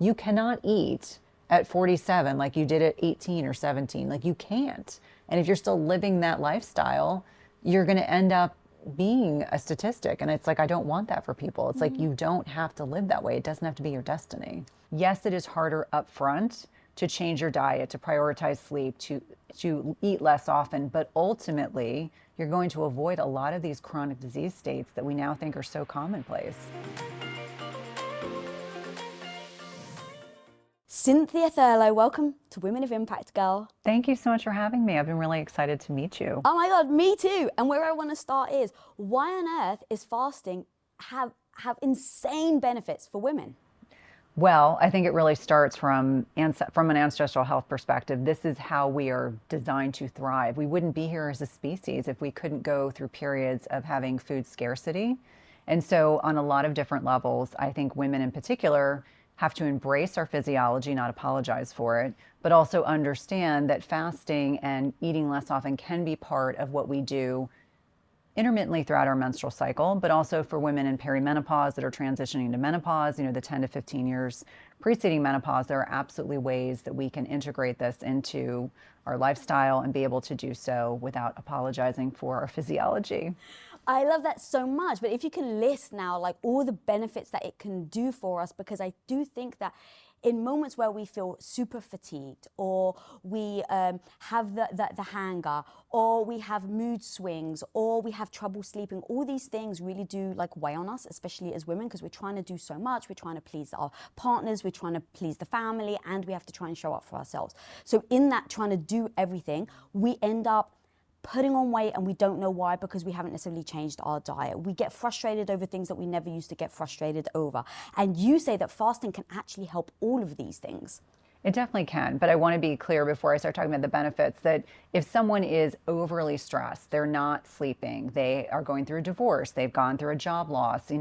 You cannot eat at 47 like you did at 18 or 17. Like you can't. And if you're still living that lifestyle, you're going to end up being a statistic. And it's like, I don't want that for people. It's like, you don't have to live that way. It doesn't have to be your destiny. Yes, it is harder up front to change your diet, to prioritize sleep, to eat less often, but ultimately, you're going to avoid a lot of these chronic disease states that we now think are so commonplace. Cynthia Thurlow, welcome to Women of Impact, girl. Thank you so much for having me. I've been really excited to meet you. Oh my God, me too. And where I want to start is, why on earth is fasting have insane benefits for women? Well, I think it really starts from an ancestral health perspective. This is how we are designed to thrive. We wouldn't be here as a species if we couldn't go through periods of having food scarcity. And so on a lot of different levels, I think women in particular have to embrace our physiology, not apologize for it, but also understand that fasting and eating less often can be part of what we do intermittently throughout our menstrual cycle, but also for women in perimenopause that are transitioning to menopause, the 10 to 15 years preceding menopause, there are absolutely ways that we can integrate this into our lifestyle and be able to do so without apologizing for our physiology. I love that so much, but if you can list now like all the benefits that it can do for us, because I do think that in moments where we feel super fatigued, or we have the hanger, or we have mood swings, or we have trouble sleeping, all these things really do like weigh on us, especially as women, because we're trying to do so much. We're trying to please our partners, we're trying to please the family, and we have to try and show up for ourselves. So in that trying to do everything, we end up putting on weight, and we don't know why, because we haven't necessarily changed our diet. We get frustrated over things that we never used to get frustrated over. And you say that fasting can actually help all of these things. It definitely can, but I want to be clear before I start talking about the benefits that if someone is overly stressed, they're not sleeping, they are going through a divorce, they've gone through a job loss,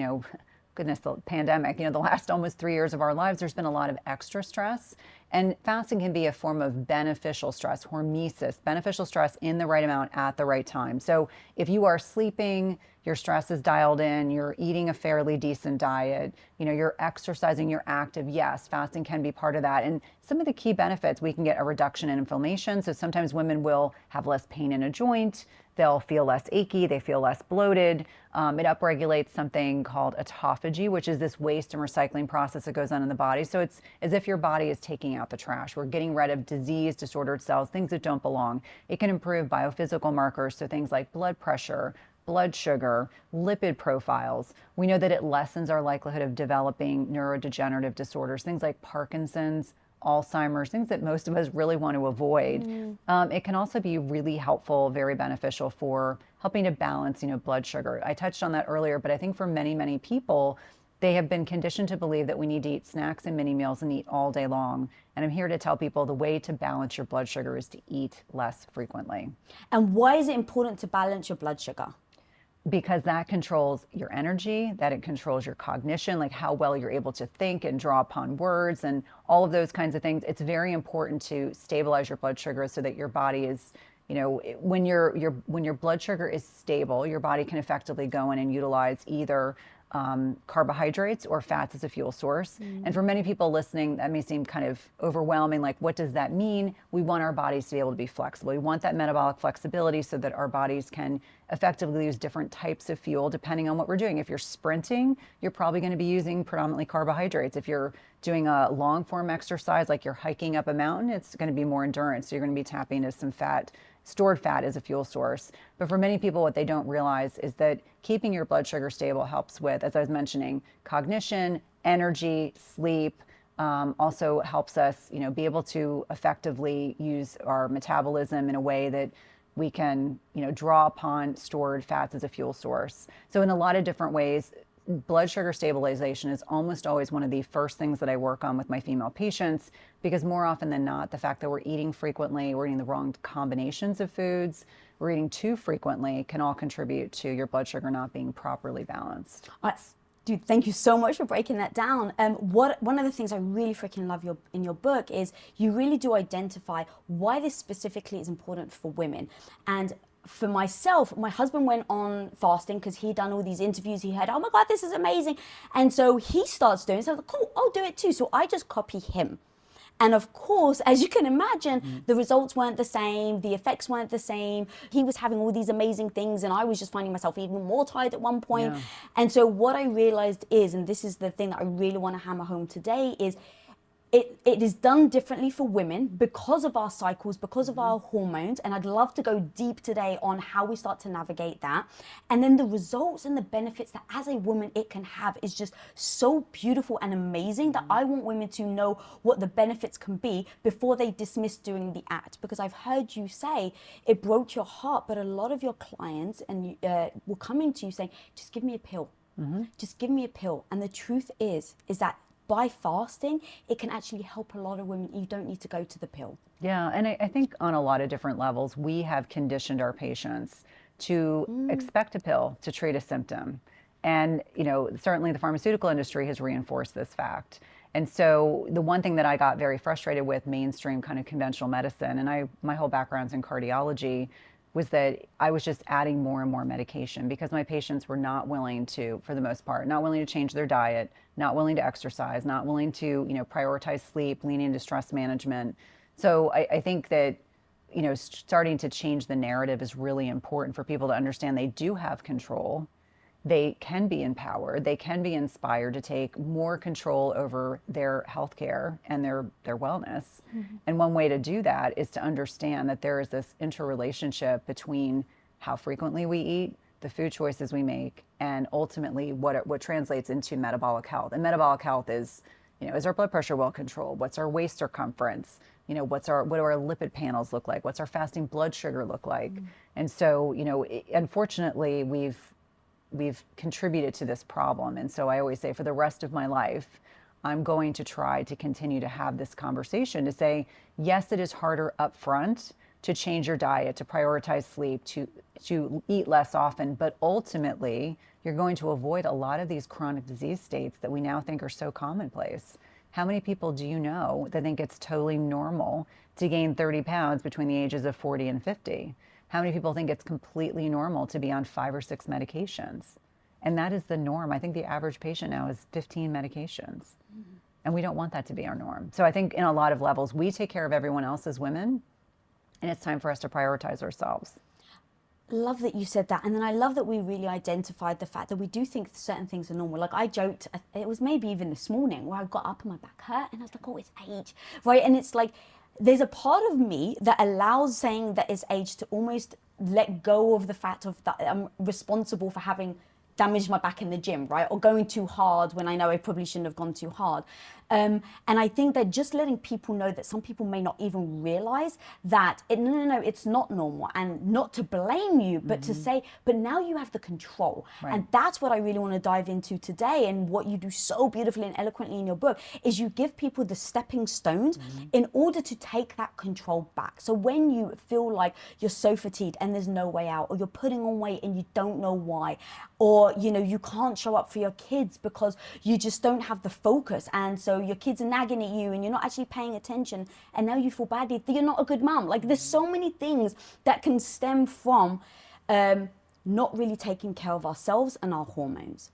goodness, the pandemic, the last almost 3 years of our lives, there's been a lot of extra stress. And fasting can be a form of beneficial stress, hormesis, beneficial stress in the right amount at the right time. So if you are sleeping, your stress is dialed in, you're eating a fairly decent diet, you're exercising, you're active, yes, fasting can be part of that. And some of the key benefits, we can get a reduction in inflammation. So sometimes women will have less pain in a joint, they'll feel less achy, they feel less bloated. It upregulates something called autophagy, which is this waste and recycling process that goes on in the body. So it's as if your body is taking out the trash. We're getting rid of disease, disordered cells, things that don't belong. It can improve biophysical markers, so things like blood pressure, blood sugar, lipid profiles. We know that it lessens our likelihood of developing neurodegenerative disorders, things like Parkinson's, Alzheimer's, things that most of us really want to avoid. It can also be really helpful, very beneficial for helping to balance, blood sugar. I touched on that earlier, but I think for many, many people, they have been conditioned to believe that we need to eat snacks and mini meals and eat all day long. And I'm here to tell people the way to balance your blood sugar is to eat less frequently. And why is it important to balance your blood sugar? Because that controls your energy, that it controls your cognition, like how well you're able to think and draw upon words and all of those kinds of things. It's very important to stabilize your blood sugar so that your body is, when your blood sugar is stable, your body can effectively go in and utilize either carbohydrates or fats as a fuel source. And for many people listening, that may seem kind of overwhelming. Like, what does that mean? We want our bodies to be able to be flexible. We want that metabolic flexibility so that our bodies can effectively use different types of fuel depending on what we're doing. If you're sprinting, you're probably going to be using predominantly carbohydrates. If you're doing a long form exercise, like you're hiking up a mountain, it's going to be more endurance. So you're going to be tapping into some fat, stored fat as a fuel source. But for many people, what they don't realize is that keeping your blood sugar stable helps with, as I was mentioning, cognition, energy, sleep, also helps us, be able to effectively use our metabolism in a way that we can, draw upon stored fats as a fuel source. So in a lot of different ways, blood sugar stabilization is almost always one of the first things that I work on with my female patients, because more often than not, the fact that we're eating frequently, we're eating the wrong combinations of foods, we're eating too frequently can all contribute to your blood sugar not being properly balanced. Dude, thank you so much for breaking that down. One of the things I really freaking love in your book is you really do identify why this specifically is important for women. And for myself, my husband went on fasting because he'd done all these interviews. He had, oh my God, this is amazing. And so he starts doing it. So I was like, cool, I'll do it too. So I just copy him. And of course, as you can imagine, the results weren't the same. The effects weren't the same. He was having all these amazing things, and I was just finding myself even more tired at one point. Yeah. And so what I realized is, and this is the thing that I really want to hammer home today, is it is done differently for women because of our cycles, because of our hormones. And I'd love to go deep today on how we start to navigate that. And then the results and the benefits that as a woman it can have is just so beautiful and amazing that I want women to know what the benefits can be before they dismiss doing the act. Because I've heard you say it broke your heart, but a lot of your clients and were coming to you saying, just give me a pill. Just give me a pill. And the truth is that by fasting, it can actually help a lot of women. You don't need to go to the pill. Yeah, and I think on a lot of different levels, we have conditioned our patients to expect a pill to treat a symptom. And, certainly the pharmaceutical industry has reinforced this fact. And so the one thing that I got very frustrated with mainstream kind of conventional medicine, and my whole background's in cardiology, was that I was just adding more and more medication because my patients were not willing to, for the most part, not willing to change their diet, not willing to exercise, not willing to, prioritize sleep, lean into stress management. So I think that, starting to change the narrative is really important for people to understand they do have control. They can be empowered. They can be inspired to take more control over their healthcare and their wellness. And one way to do that is to understand that there is this interrelationship between how frequently we eat, the food choices we make, and ultimately what translates into metabolic health. And metabolic health is, is our blood pressure well controlled? What's our waist circumference? What do our lipid panels look like? What's our fasting blood sugar look like? And so, unfortunately, we've contributed to this problem. And so I always say for the rest of my life, I'm going to try to continue to have this conversation to say, yes, it is harder up front to change your diet, to prioritize sleep, to eat less often, but ultimately you're going to avoid a lot of these chronic disease states that we now think are so commonplace. How many people do you know that think it's totally normal to gain 30 pounds between the ages of 40 and 50? How many people think it's completely normal to be on 5 or 6 medications? And that is the norm. I think the average patient now is 15 medications. And we don't want that to be our norm. So I think in a lot of levels, we take care of everyone else as women, and it's time for us to prioritize ourselves. Love that you said that. And then I love that we really identified the fact that we do think certain things are normal. Like I joked, it was maybe even this morning where I got up and my back hurt and I was like, oh, it's age, right? And it's like, there's a part of me that allows saying that it's age to almost let go of the fact of that I'm responsible for having damaged my back in the gym, right? Or going too hard when I know I probably shouldn't have gone too hard. And I think that just letting people know that some people may not even realize that no, it's not normal, and not to blame you, but to say, but now you have the control. Right. And that's what I really want to dive into today. And what you do so beautifully and eloquently in your book is you give people the stepping stones in order to take that control back. So when you feel like you're so fatigued and there's no way out, or you're putting on weight and you don't know why, or you can't show up for your kids because you just don't have the focus, and so your kids are nagging at you and you're not actually paying attention, and now you feel badly that you're not a good mom. Like there's so many things that can stem from not really taking care of ourselves and our hormones.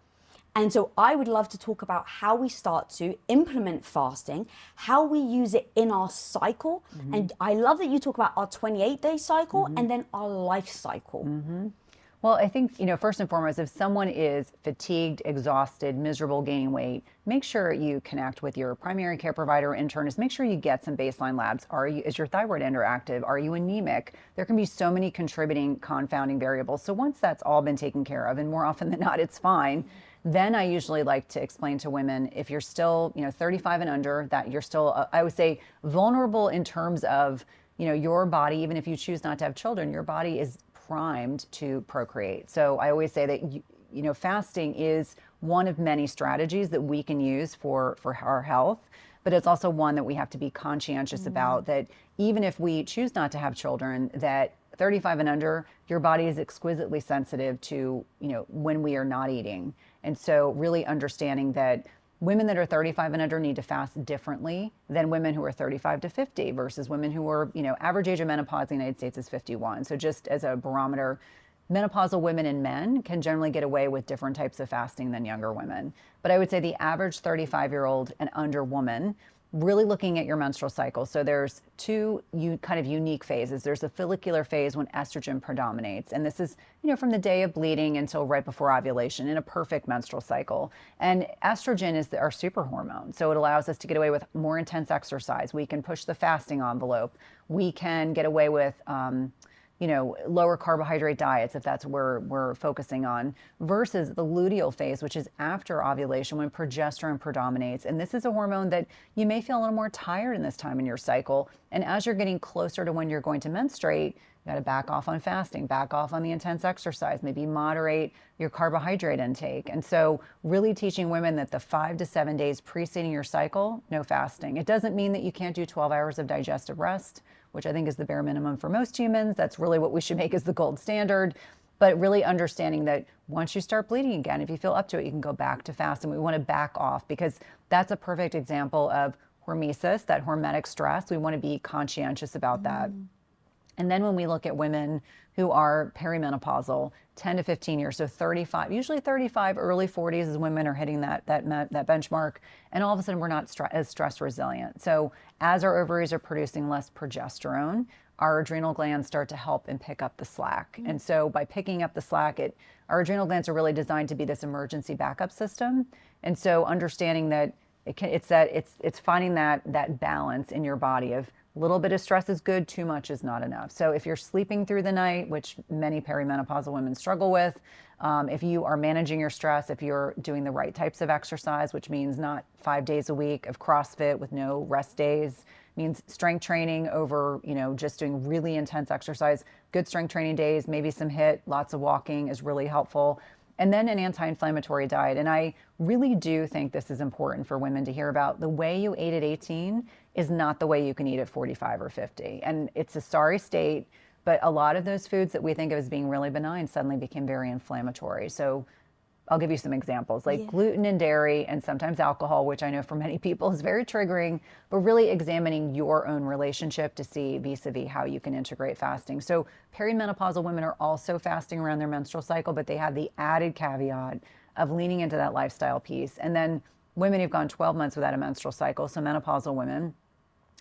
And so I would love to talk about how we start to implement fasting, how we use it in our cycle. And I love that you talk about our 28-day cycle and then our life cycle. Well, I think, first and foremost, if someone is fatigued, exhausted, miserable, gaining weight, make sure you connect with your primary care provider or internist. Make sure you get some baseline labs. Is your thyroid underactive? Are you anemic? There can be so many contributing, confounding variables. So once that's all been taken care of, and more often than not, it's fine, then I usually like to explain to women, if you're still, 35 and under, that you're still, I would say, vulnerable in terms of, your body, even if you choose not to have children, your body is primed to procreate. So I always say that fasting is one of many strategies that we can use for our health, but it's also one that we have to be conscientious about, that even if we choose not to have children, that 35 and under, your body is exquisitely sensitive to when we are not eating. And so really understanding that women that are 35 and under need to fast differently than women who are 35 to 50 versus women who are, average age of menopause in the United States is 51. So just as a barometer, menopausal women and men can generally get away with different types of fasting than younger women. But I would say the average 35-year-old and under woman, really looking at your menstrual cycle. So there's two kind of unique phases. There's a follicular phase when estrogen predominates. And this is, from the day of bleeding until right before ovulation in a perfect menstrual cycle. And estrogen is our super hormone. So it allows us to get away with more intense exercise. We can push the fasting envelope. We can get away with, lower carbohydrate diets, if that's where we're focusing on, versus the luteal phase, which is after ovulation when progesterone predominates. And this is a hormone that you may feel a little more tired in this time in your cycle. And as you're getting closer to when you're going to menstruate, you got to back off on fasting, back off on the intense exercise, maybe moderate your carbohydrate intake. And so really teaching women that the 5 to 7 days preceding your cycle, no fasting. It doesn't mean that you can't do 12 hours of digestive rest, which I think is the bare minimum for most humans. That's really what we should make as the gold standard. But really understanding that once you start bleeding again, if you feel up to it, you can go back to fast. And we want to back off because that's a perfect example of hormesis, that hormetic stress. We want to be conscientious about that. And then when we look at women who are perimenopausal, 10 to 15 years, so 35, usually 35, early 40s as women are hitting that benchmark. And all of a sudden we're not as stress resilient. So as our ovaries are producing less progesterone, our adrenal glands start to help and pick up the slack. And so by picking up the slack, our adrenal glands are really designed to be this emergency backup system. And so understanding that it's finding that balance in your body of a little bit of stress is good, too much is not enough. So if you're sleeping through the night, which many perimenopausal women struggle with, if you are managing your stress, if you're doing the right types of exercise, which means not 5 days a week of CrossFit with no rest days, means strength training over, just doing really intense exercise, good strength training days, maybe some HIIT, lots of walking is really helpful. And then an anti-inflammatory diet. And I really do think this is important for women to hear about. The way you ate at 18 is not the way you can eat at 45 or 50. And it's a sorry state, but a lot of those foods that we think of as being really benign suddenly became very inflammatory. So I'll give you some examples, like gluten and dairy and sometimes alcohol, which I know for many people is very triggering, but really examining your own relationship to see vis-a-vis how you can integrate fasting. So perimenopausal women are also fasting around their menstrual cycle, but they have the added caveat of leaning into that lifestyle piece. And then women who've gone 12 months without a menstrual cycle, so menopausal women,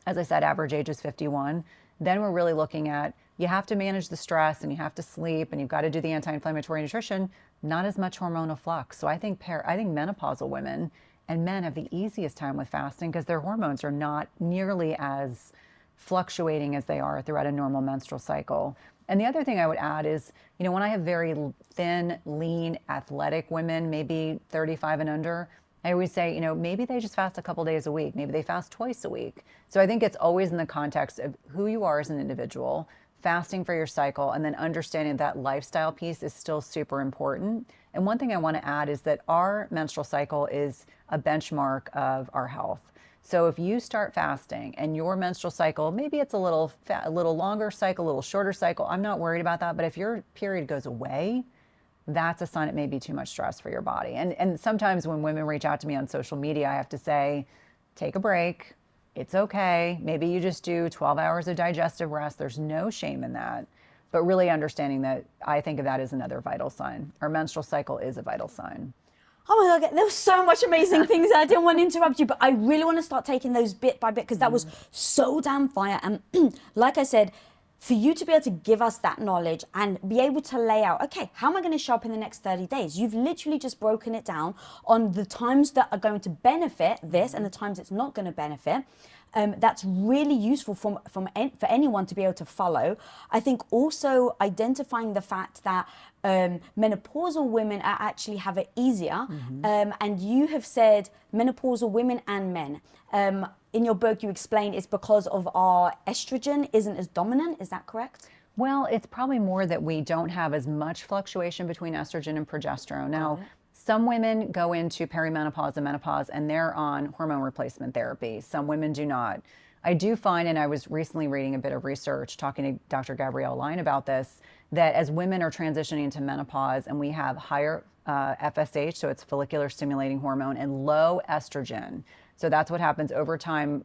as I said, average age is 51. Then we're really looking at, you have to manage the stress and you have to sleep and you've got to do the anti-inflammatory nutrition, not as much hormonal flux. So I think menopausal women and men have the easiest time with fasting because their hormones are not nearly as fluctuating as they are throughout a normal menstrual cycle. And the other thing I would add is, when I have very thin, lean, athletic women, maybe 35 and under, I always say, maybe they just fast a couple days a week. Maybe they fast twice a week. So I think it's always in the context of who you are as an individual, fasting for your cycle, and then understanding that lifestyle piece is still super important. And one thing I want to add is that our menstrual cycle is a benchmark of our health. So if you start fasting and your menstrual cycle, maybe it's a little longer cycle, a little shorter cycle, I'm not worried about that. But if your period goes away, that's a sign it may be too much stress for your body. And sometimes when women reach out to me on social media, I have to say, take a break. It's okay. Maybe you just do 12 hours of digestive rest. There's no shame in that. But really understanding that, I think of that as another vital sign. Our menstrual cycle is a vital sign. Oh my God, there was so much amazing things. I didn't want to interrupt you, but I really want to start taking those bit by bit because that was so damn fire. And like I said, for you to be able to give us that knowledge and be able to lay out, okay, how am I going to show up in the next 30 days? You've literally just broken it down on the times that are going to benefit this and the times it's not going to benefit. That's really useful for anyone to be able to follow. I think also identifying the fact that menopausal women actually have it easier. And you have said menopausal women and men. In your book, you explain it's because of our estrogen isn't as dominant. Is that correct? Well, it's probably more that we don't have as much fluctuation between estrogen and progesterone. Now, some women go into perimenopause and menopause and they're on hormone replacement therapy. Some women do not. I do find, and I was recently reading a bit of research talking to Dr. Gabrielle Lyon about this, that as women are transitioning into menopause and we have higher FSH, so it's follicular stimulating hormone, and low estrogen. So that's what happens over time,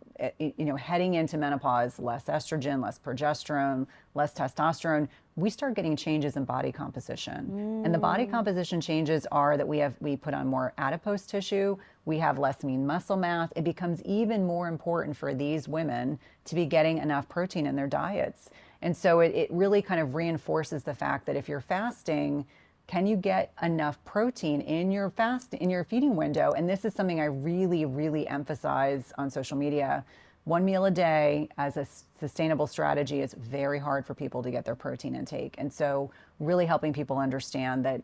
heading into menopause, less estrogen, less progesterone, less testosterone. We start getting changes in body composition. And the body composition changes are that we put on more adipose tissue, we have less lean muscle mass. It becomes even more important for these women to be getting enough protein in their diets. And so it really kind of reinforces the fact that if you're fasting, can you get enough protein in your feeding window? And this is something I really, really emphasize on social media. One meal a day as a sustainable strategy is very hard for people to get their protein intake. And so really helping people understand that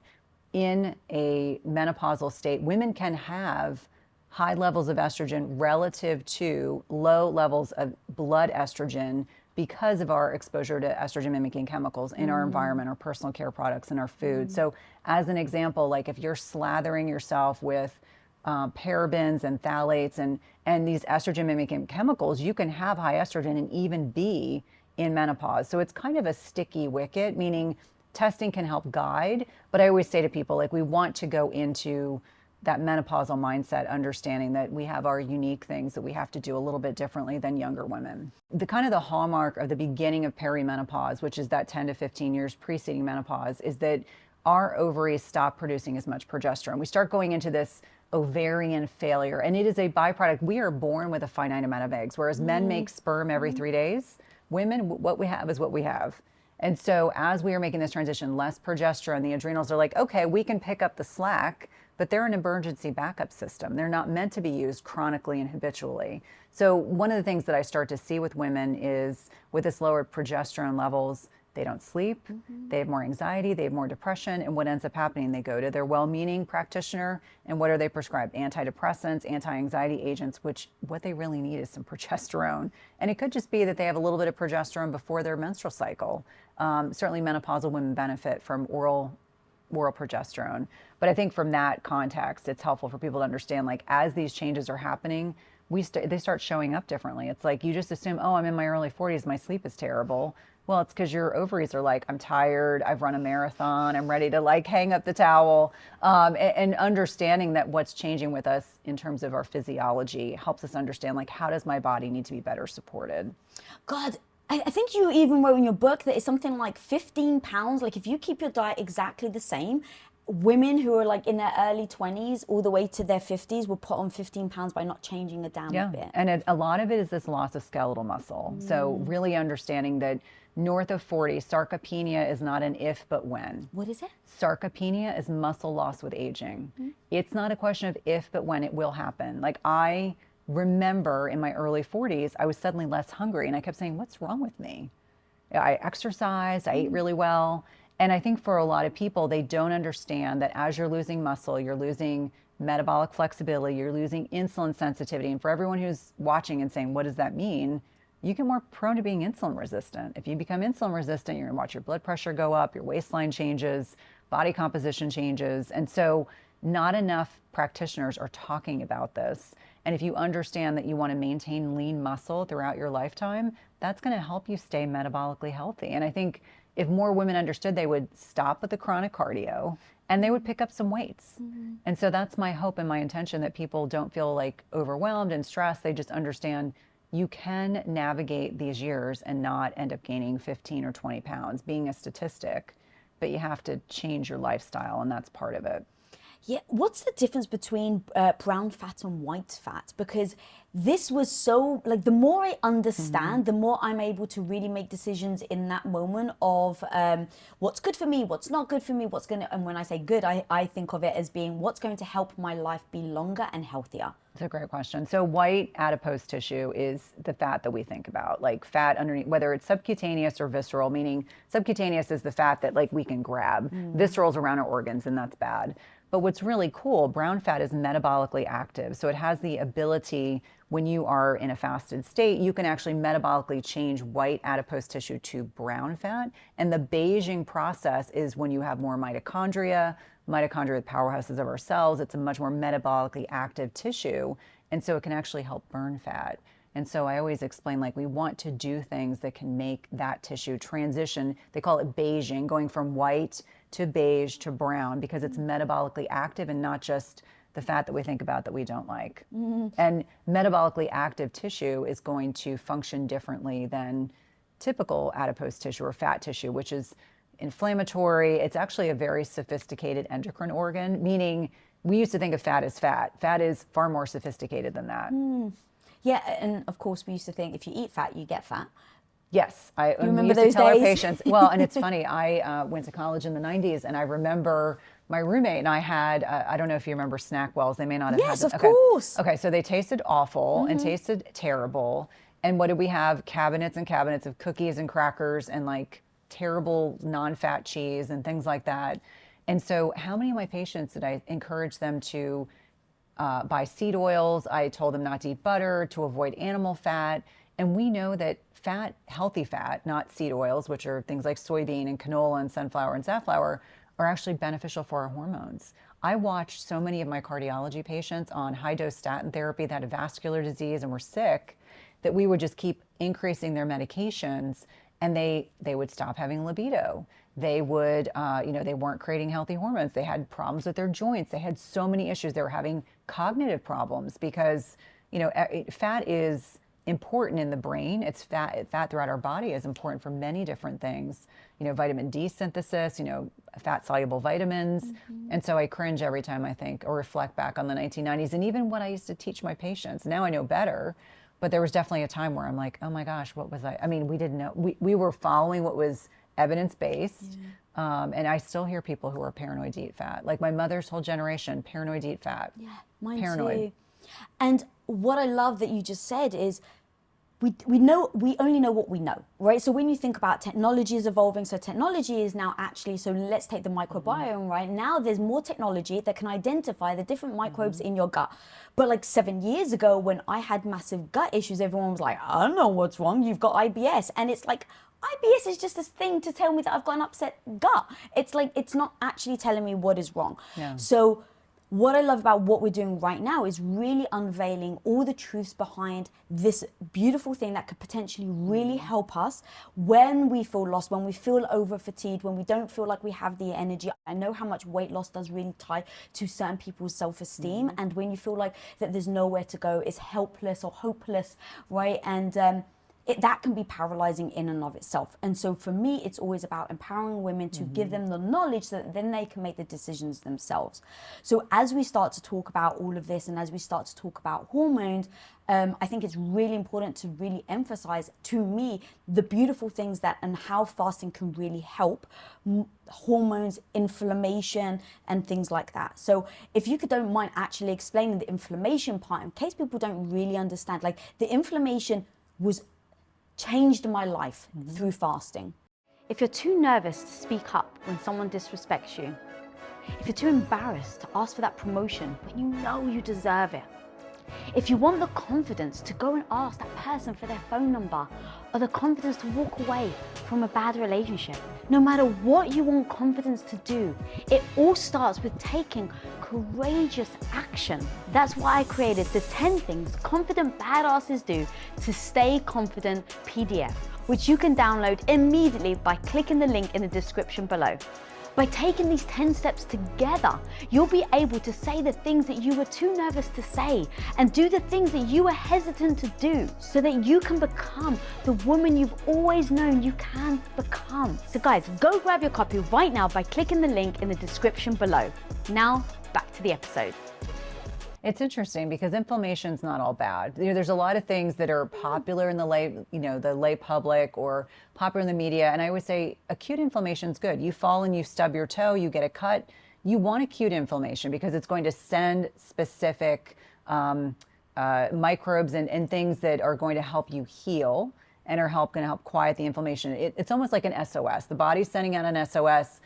in a menopausal state, women can have high levels of estrogen relative to low levels of blood estrogen because of our exposure to estrogen mimicking chemicals in our environment, our personal care products, and our food. So as an example, like if you're slathering yourself with parabens and phthalates and these estrogen mimicking chemicals, you can have high estrogen and even be in menopause. So it's kind of a sticky wicket, meaning testing can help guide. But I always say to people, like, we want to go into that menopausal mindset, understanding that we have our unique things that we have to do a little bit differently than younger women. The hallmark of the beginning of perimenopause, which is that 10 to 15 years preceding menopause, is that our ovaries stop producing as much progesterone. We start going into this ovarian failure, and it is a byproduct. We are born with a finite amount of eggs, whereas men make sperm every 3 days. Women, what we have is what we have. And so as we are making this transition, less progesterone, the adrenals are like, okay, we can pick up the slack, but they're an emergency backup system. They're not meant to be used chronically and habitually. So one of the things that I start to see with women is with this lower progesterone levels, they don't sleep, they have more anxiety, they have more depression, and what ends up happening, they go to their well-meaning practitioner, and what are they prescribed? Antidepressants, anti-anxiety agents, which what they really need is some progesterone. And it could just be that they have a little bit of progesterone before their menstrual cycle. Certainly menopausal women benefit from oral progesterone. But I think from that context, it's helpful for people to understand, like, as these changes are happening, they start showing up differently. It's like you just assume, oh, I'm in my early 40s, my sleep is terrible. Well, it's because your ovaries are like, I'm tired, I've run a marathon, I'm ready to like hang up the towel. And understanding that what's changing with us in terms of our physiology helps us understand, like, how does my body need to be better supported? God, I think you even wrote in your book that it's something like 15 pounds. Like if you keep your diet exactly the same, women who are like in their early 20s all the way to their 50s will put on 15 pounds by not changing a damn bit. And a lot of it is this loss of skeletal muscle. So really understanding that north of 40, sarcopenia is not an if, but when. What is it? Sarcopenia is muscle loss with aging. It's not a question of if, but when it will happen. Like I remember in my early 40s, I was suddenly less hungry and I kept saying, what's wrong with me? I exercised, I ate really well. And I think for a lot of people, they don't understand that as you're losing muscle, you're losing metabolic flexibility, you're losing insulin sensitivity. And for everyone who's watching and saying, what does that mean? You get more prone to being insulin resistant. If you become insulin resistant, you're gonna watch your blood pressure go up, your waistline changes, body composition changes. And so not enough practitioners are talking about this. And if you understand that you want to maintain lean muscle throughout your lifetime, that's going to help you stay metabolically healthy. And I think if more women understood, they would stop with the chronic cardio and they would pick up some weights. And so that's my hope and my intention, that people don't feel like overwhelmed and stressed. They just understand you can navigate these years and not end up gaining 15 or 20 pounds, being a statistic, but you have to change your lifestyle, and that's part of it. Yeah, what's the difference between brown fat and white fat? Because this was so, like, the more I understand, the more I'm able to really make decisions in that moment of what's good for me, what's not good for me, what's going to, and when I say good, I think of it as being what's going to help my life be longer and healthier. That's a great question. So white adipose tissue is the fat that we think about, like fat underneath, whether it's subcutaneous or visceral, meaning subcutaneous is the fat that like we can grab. Visceral's around our organs, and that's bad. But what's really cool, brown fat is metabolically active. So it has the ability, when you are in a fasted state, you can actually metabolically change white adipose tissue to brown fat. And the beiging process is when you have more mitochondria. Mitochondria are the powerhouses of our cells. It's a much more metabolically active tissue. And so it can actually help burn fat. And so I always explain, like, we want to do things that can make that tissue transition. They call it beiging, going from white to beige to brown, because it's metabolically active and not just the fat that we think about that we don't like. And metabolically active tissue is going to function differently than typical adipose tissue or fat tissue, which is inflammatory. It's actually a very sophisticated endocrine organ, meaning we used to think of fat as fat. Fat is far more sophisticated than that. Yeah, and of course we used to think if you eat fat, you get fat. Yes, I remember used to those tell our days? patients. Well, and it's funny. I went to college in the '90s, and I remember my roommate and I had. I don't know if you remember Snackwells. They may not have had Yes, them. of course. Okay, so they tasted awful and tasted terrible. And what did we have? Cabinets and cabinets of cookies and crackers and like terrible non-fat cheese and things like that. And so, how many of my patients did I encourage them to buy seed oils? I told them not to eat butter, to avoid animal fat. And we know that fat, healthy fat, not seed oils, which are things like soybean and canola and sunflower and safflower, are actually beneficial for our hormones. I watched so many of my cardiology patients on high dose statin therapy that had vascular disease and were sick, that we would just keep increasing their medications, and they would stop having libido. They would, they weren't creating healthy hormones. They had problems with their joints. They had so many issues. They were having cognitive problems because, fat is important in the brain. It's fat throughout our body is important for many different things. Vitamin D synthesis, fat soluble vitamins. And so I cringe every time I think or reflect back on the 1990s and even what I used to teach my patients. Now I know better, but there was definitely a time where I'm like, oh my gosh, what was I mean, we didn't know. We were following what was evidence-based. And I still hear people who are paranoid to eat fat. Like my mother's whole generation, paranoid to eat fat. Yeah, mine Paranoid. too. And what I love that you just said is we only know what we know, right? So when you think about technology is evolving, so technology is now actually, so let's take the microbiome, right? Now there's more technology that can identify the different microbes in your gut. But like 7 years ago when I had massive gut issues, everyone was like, I don't know what's wrong, you've got IBS. And it's like, IBS is just this thing to tell me that I've got an upset gut. It's like, it's not actually telling me what is wrong. Yeah. So what I love about what we're doing right now is really unveiling all the truths behind this beautiful thing that could potentially really help us when we feel lost, when we feel over fatigued, when we don't feel like we have the energy. I know how much weight loss does really tie to certain people's self-esteem. And when you feel like that there's nowhere to go, it's helpless or hopeless, right? And that can be paralyzing in and of itself. And so for me, it's always about empowering women to give them the knowledge so that then they can make the decisions themselves. So as we start to talk about all of this and as we start to talk about hormones, I think it's really important to really emphasize to me the beautiful things that and how fasting can really help hormones, inflammation, and things like that. So if you don't mind actually explaining the inflammation part, in case people don't really understand, like the inflammation changed my life through fasting. If you're too nervous to speak up when someone disrespects you, if you're too embarrassed to ask for that promotion when you know you deserve it, if you want the confidence to go and ask that person for their phone number or the confidence to walk away from a bad relationship, no matter what you want confidence to do, it all starts with taking courageous action. That's why I created the 10 things confident badasses do to stay confident PDF, which you can download immediately by clicking the link in the description below. By taking these 10 steps together, you'll be able to say the things that you were too nervous to say and do the things that you were hesitant to do so that you can become the woman you've always known you can become. So guys, go grab your copy right now by clicking the link in the description below. Now, back to the episode. It's interesting because inflammation's not all bad. There's a lot of things that are popular in the lay public or popular in the media. And I always say acute inflammation's good. You fall and you stub your toe, you get a cut. You want acute inflammation because it's going to send specific microbes and things that are going to help you heal and are going to help quiet the inflammation. It's almost like an SOS. The body's sending out an SOS.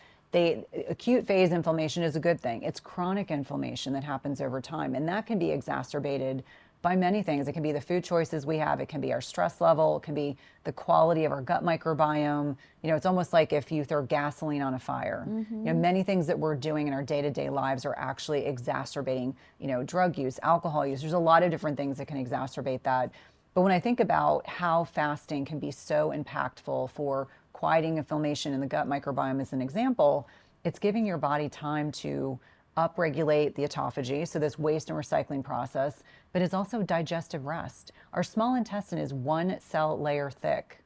Acute phase inflammation is a good thing. It's chronic inflammation that happens over time, and that can be exacerbated by many things. It can be the food choices we have. It can be our stress level. It can be the quality of our gut microbiome. It's almost like if you throw gasoline on a fire. Many things that we're doing in our day-to-day lives are actually exacerbating, drug use, alcohol use. There's a lot of different things that can exacerbate that. But when I think about how fasting can be so impactful for quieting inflammation in the gut microbiome as an example, it's giving your body time to upregulate the autophagy, so this waste and recycling process, but it's also digestive rest. Our small intestine is one cell layer thick.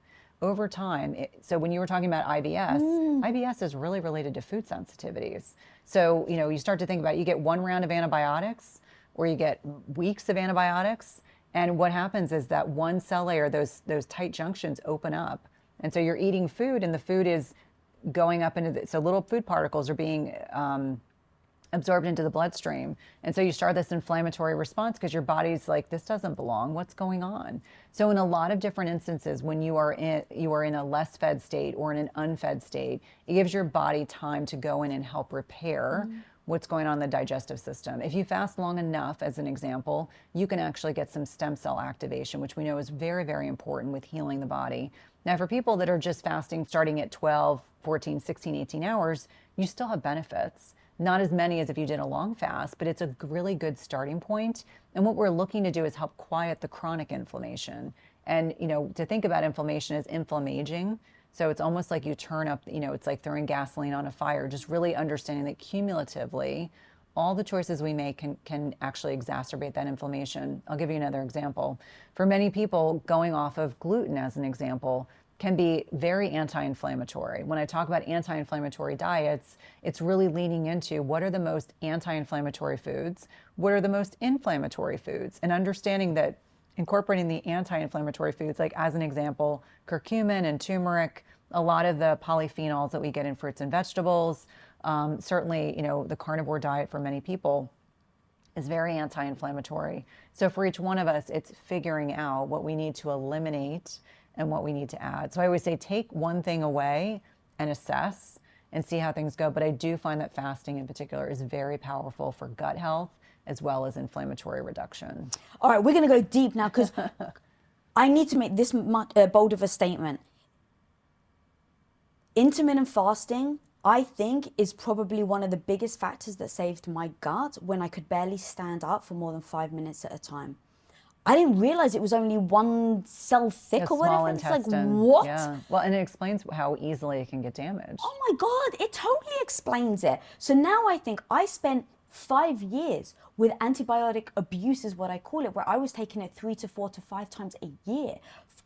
Over time, so when you were talking about IBS, IBS is really related to food sensitivities. So, you start to think about it, you get one round of antibiotics or you get weeks of antibiotics. And what happens is that one cell layer, those tight junctions open up. And so you're eating food and the food is going up into so little food particles are being absorbed into the bloodstream. And so you start this inflammatory response because your body's like, this doesn't belong. What's going on? So in a lot of different instances, when you are in a less fed state or in an unfed state, it gives your body time to go in and help repair what's going on in the digestive system. If you fast long enough, as an example, you can actually get some stem cell activation, which we know is very, very important with healing the body. Now, for people that are just fasting starting at 12, 14, 16, 18 hours, you still have benefits. Not as many as if you did a long fast, but it's a really good starting point. And what we're looking to do is help quiet the chronic inflammation. And, to think about inflammation as inflammaging. So it's almost like you turn up, it's like throwing gasoline on a fire, just really understanding that cumulatively, all the choices we make can actually exacerbate that inflammation. I'll give you another example. For many people, going off of gluten, as an example, can be very anti-inflammatory. When I talk about anti-inflammatory diets, it's really leaning into what are the most anti-inflammatory foods, what are the most inflammatory foods, and understanding that incorporating the anti-inflammatory foods, like as an example, curcumin and turmeric, a lot of the polyphenols that we get in fruits and vegetables, certainly, the carnivore diet for many people is very anti-inflammatory. So for each one of us, it's figuring out what we need to eliminate and what we need to add. So I always say take one thing away and assess and see how things go. But I do find that fasting in particular is very powerful for gut health as well as inflammatory reduction. All right, we're going to go deep now because I need to make this bold of a statement. Intermittent fasting, I think, is probably one of the biggest factors that saved my gut when I could barely stand up for more than 5 minutes at a time. I didn't realize it was only one cell thick or whatever. It's like, what? Yeah. Well, and it explains how easily it can get damaged. Oh my God, it totally explains it. So now I think I spent 5 years with antibiotic abuse, is what I call it, where I was taking it 3 to 4 to 5 times a year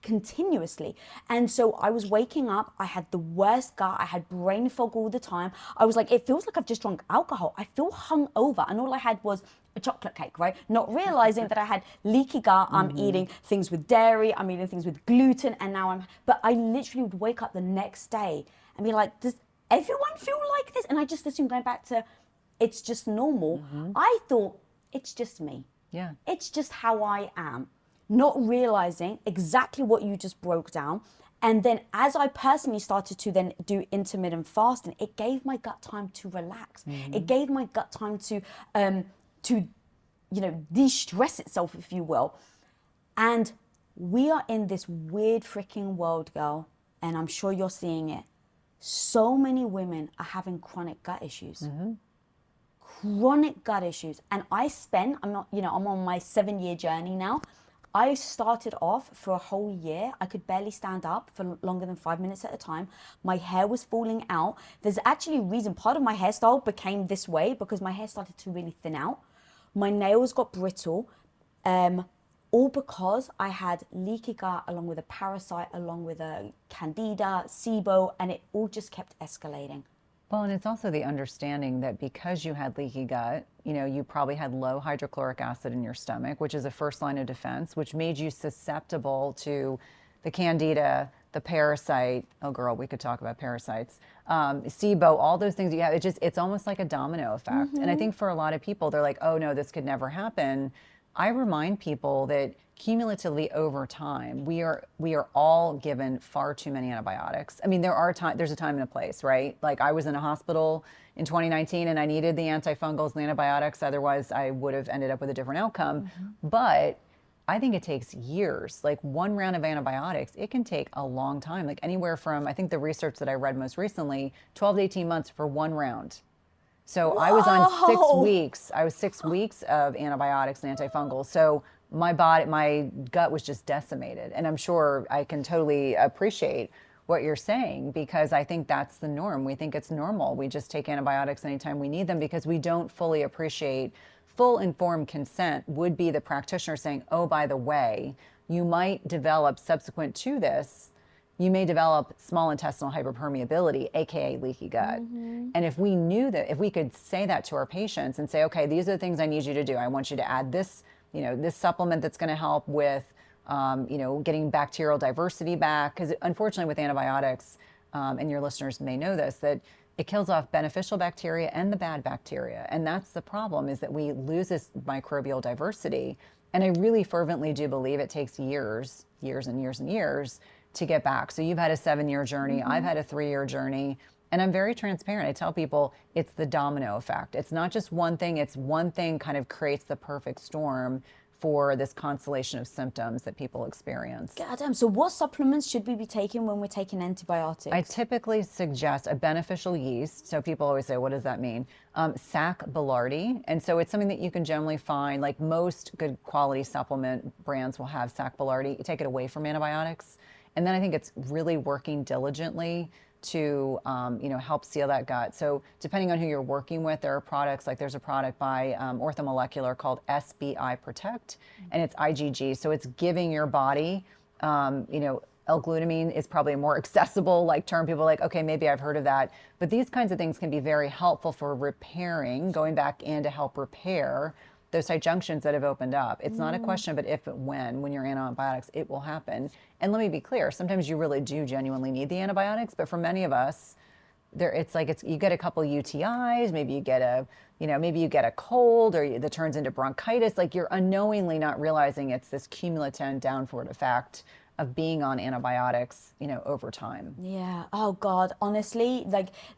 continuously. And so I was waking up, I had the worst gut, I had brain fog all the time. I was like, it feels like I've just drunk alcohol. I feel hungover, and all I had was a chocolate cake, right? Not realizing that I had leaky gut. I'm eating things with dairy, I'm eating things with gluten, and now but I literally would wake up the next day and be like, does everyone feel like this? And I just assumed, going back to, it's just normal. I thought, it's just me. Yeah. It's just how I am. Not realizing exactly what you just broke down. And then as I personally started to then do intermittent fasting, it gave my gut time to relax. It gave my gut time to de-stress itself, if you will. And we are in this weird freaking world, girl, and I'm sure you're seeing it. So many women are having chronic gut issues. Chronic gut issues. And I'm on my 7-year journey now. I started off for a whole year. I could barely stand up for longer than 5 minutes at a time. My hair was falling out. There's actually a reason part of my hairstyle became this way, because my hair started to really thin out. My nails got brittle, all because I had leaky gut along with a parasite, along with a candida, SIBO, and it all just kept escalating. Well, and it's also the understanding that because you had leaky gut, you probably had low hydrochloric acid in your stomach, which is a first line of defense, which made you susceptible to the candida, the parasite. Oh, girl, we could talk about parasites. SIBO, all those things you have. It's almost like a domino effect. And I think for a lot of people, they're like, oh no, this could never happen. I remind people that cumulatively over time, we are all given far too many antibiotics. I mean, there's a time and a place, right? Like I was in a hospital in 2019 and I needed the antifungals and the antibiotics. Otherwise, I would have ended up with a different outcome. But I think it takes years. Like one round of antibiotics, it can take a long time, like anywhere from, I think the research that I read most recently, 12 to 18 months for one round. So I was on 6 weeks. I was 6 weeks of antibiotics and antifungals. So my gut was just decimated. And I'm sure I can totally appreciate what you're saying, because I think that's the norm. We think it's normal. We just take antibiotics anytime we need them because we don't fully appreciate full informed consent would be the practitioner saying, oh, by the way, you might develop subsequent to this, you may develop small intestinal hyperpermeability, AKA leaky gut. And if we knew that, if we could say that to our patients and say, okay, these are the things I need you to do. I want you to add this, this supplement that's going to help with, getting bacterial diversity back. Because unfortunately with antibiotics, and your listeners may know this, that it kills off beneficial bacteria and the bad bacteria. And that's the problem, is that we lose this microbial diversity. And I really fervently do believe it takes years and years and years to get back. So you've had a 7-year journey. I've had a 3-year journey. And I'm very transparent. I tell people it's the domino effect. It's not just one thing. It's one thing kind of creates the perfect storm for this constellation of symptoms that people experience. Goddamn. So what supplements should we be taking when we're taking antibiotics? I typically suggest a beneficial yeast. So people always say, what does that mean? Sac Boulardii. And so it's something that you can generally find, like most good quality supplement brands will have Sac Boulardii. You take it away from antibiotics. And then I think it's really working diligently to help seal that gut. So depending on who you're working with, there are products, like there's a product by Orthomolecular called SBI Protect, and it's IgG. So it's giving your body, L-glutamine is probably a more accessible term. People are like, okay, maybe I've heard of that. But these kinds of things can be very helpful for repairing, going back in to help repair those tight junctions that have opened up. It's not a question of but if, but when you're on antibiotics, it will happen. And let me be clear, sometimes you really do genuinely need the antibiotics, but for many of us, you get a couple UTIs, maybe you get a cold, or that turns into bronchitis. Like you're unknowingly not realizing it's this cumulative downward effect of being on antibiotics, over time. Yeah. Oh God, honestly,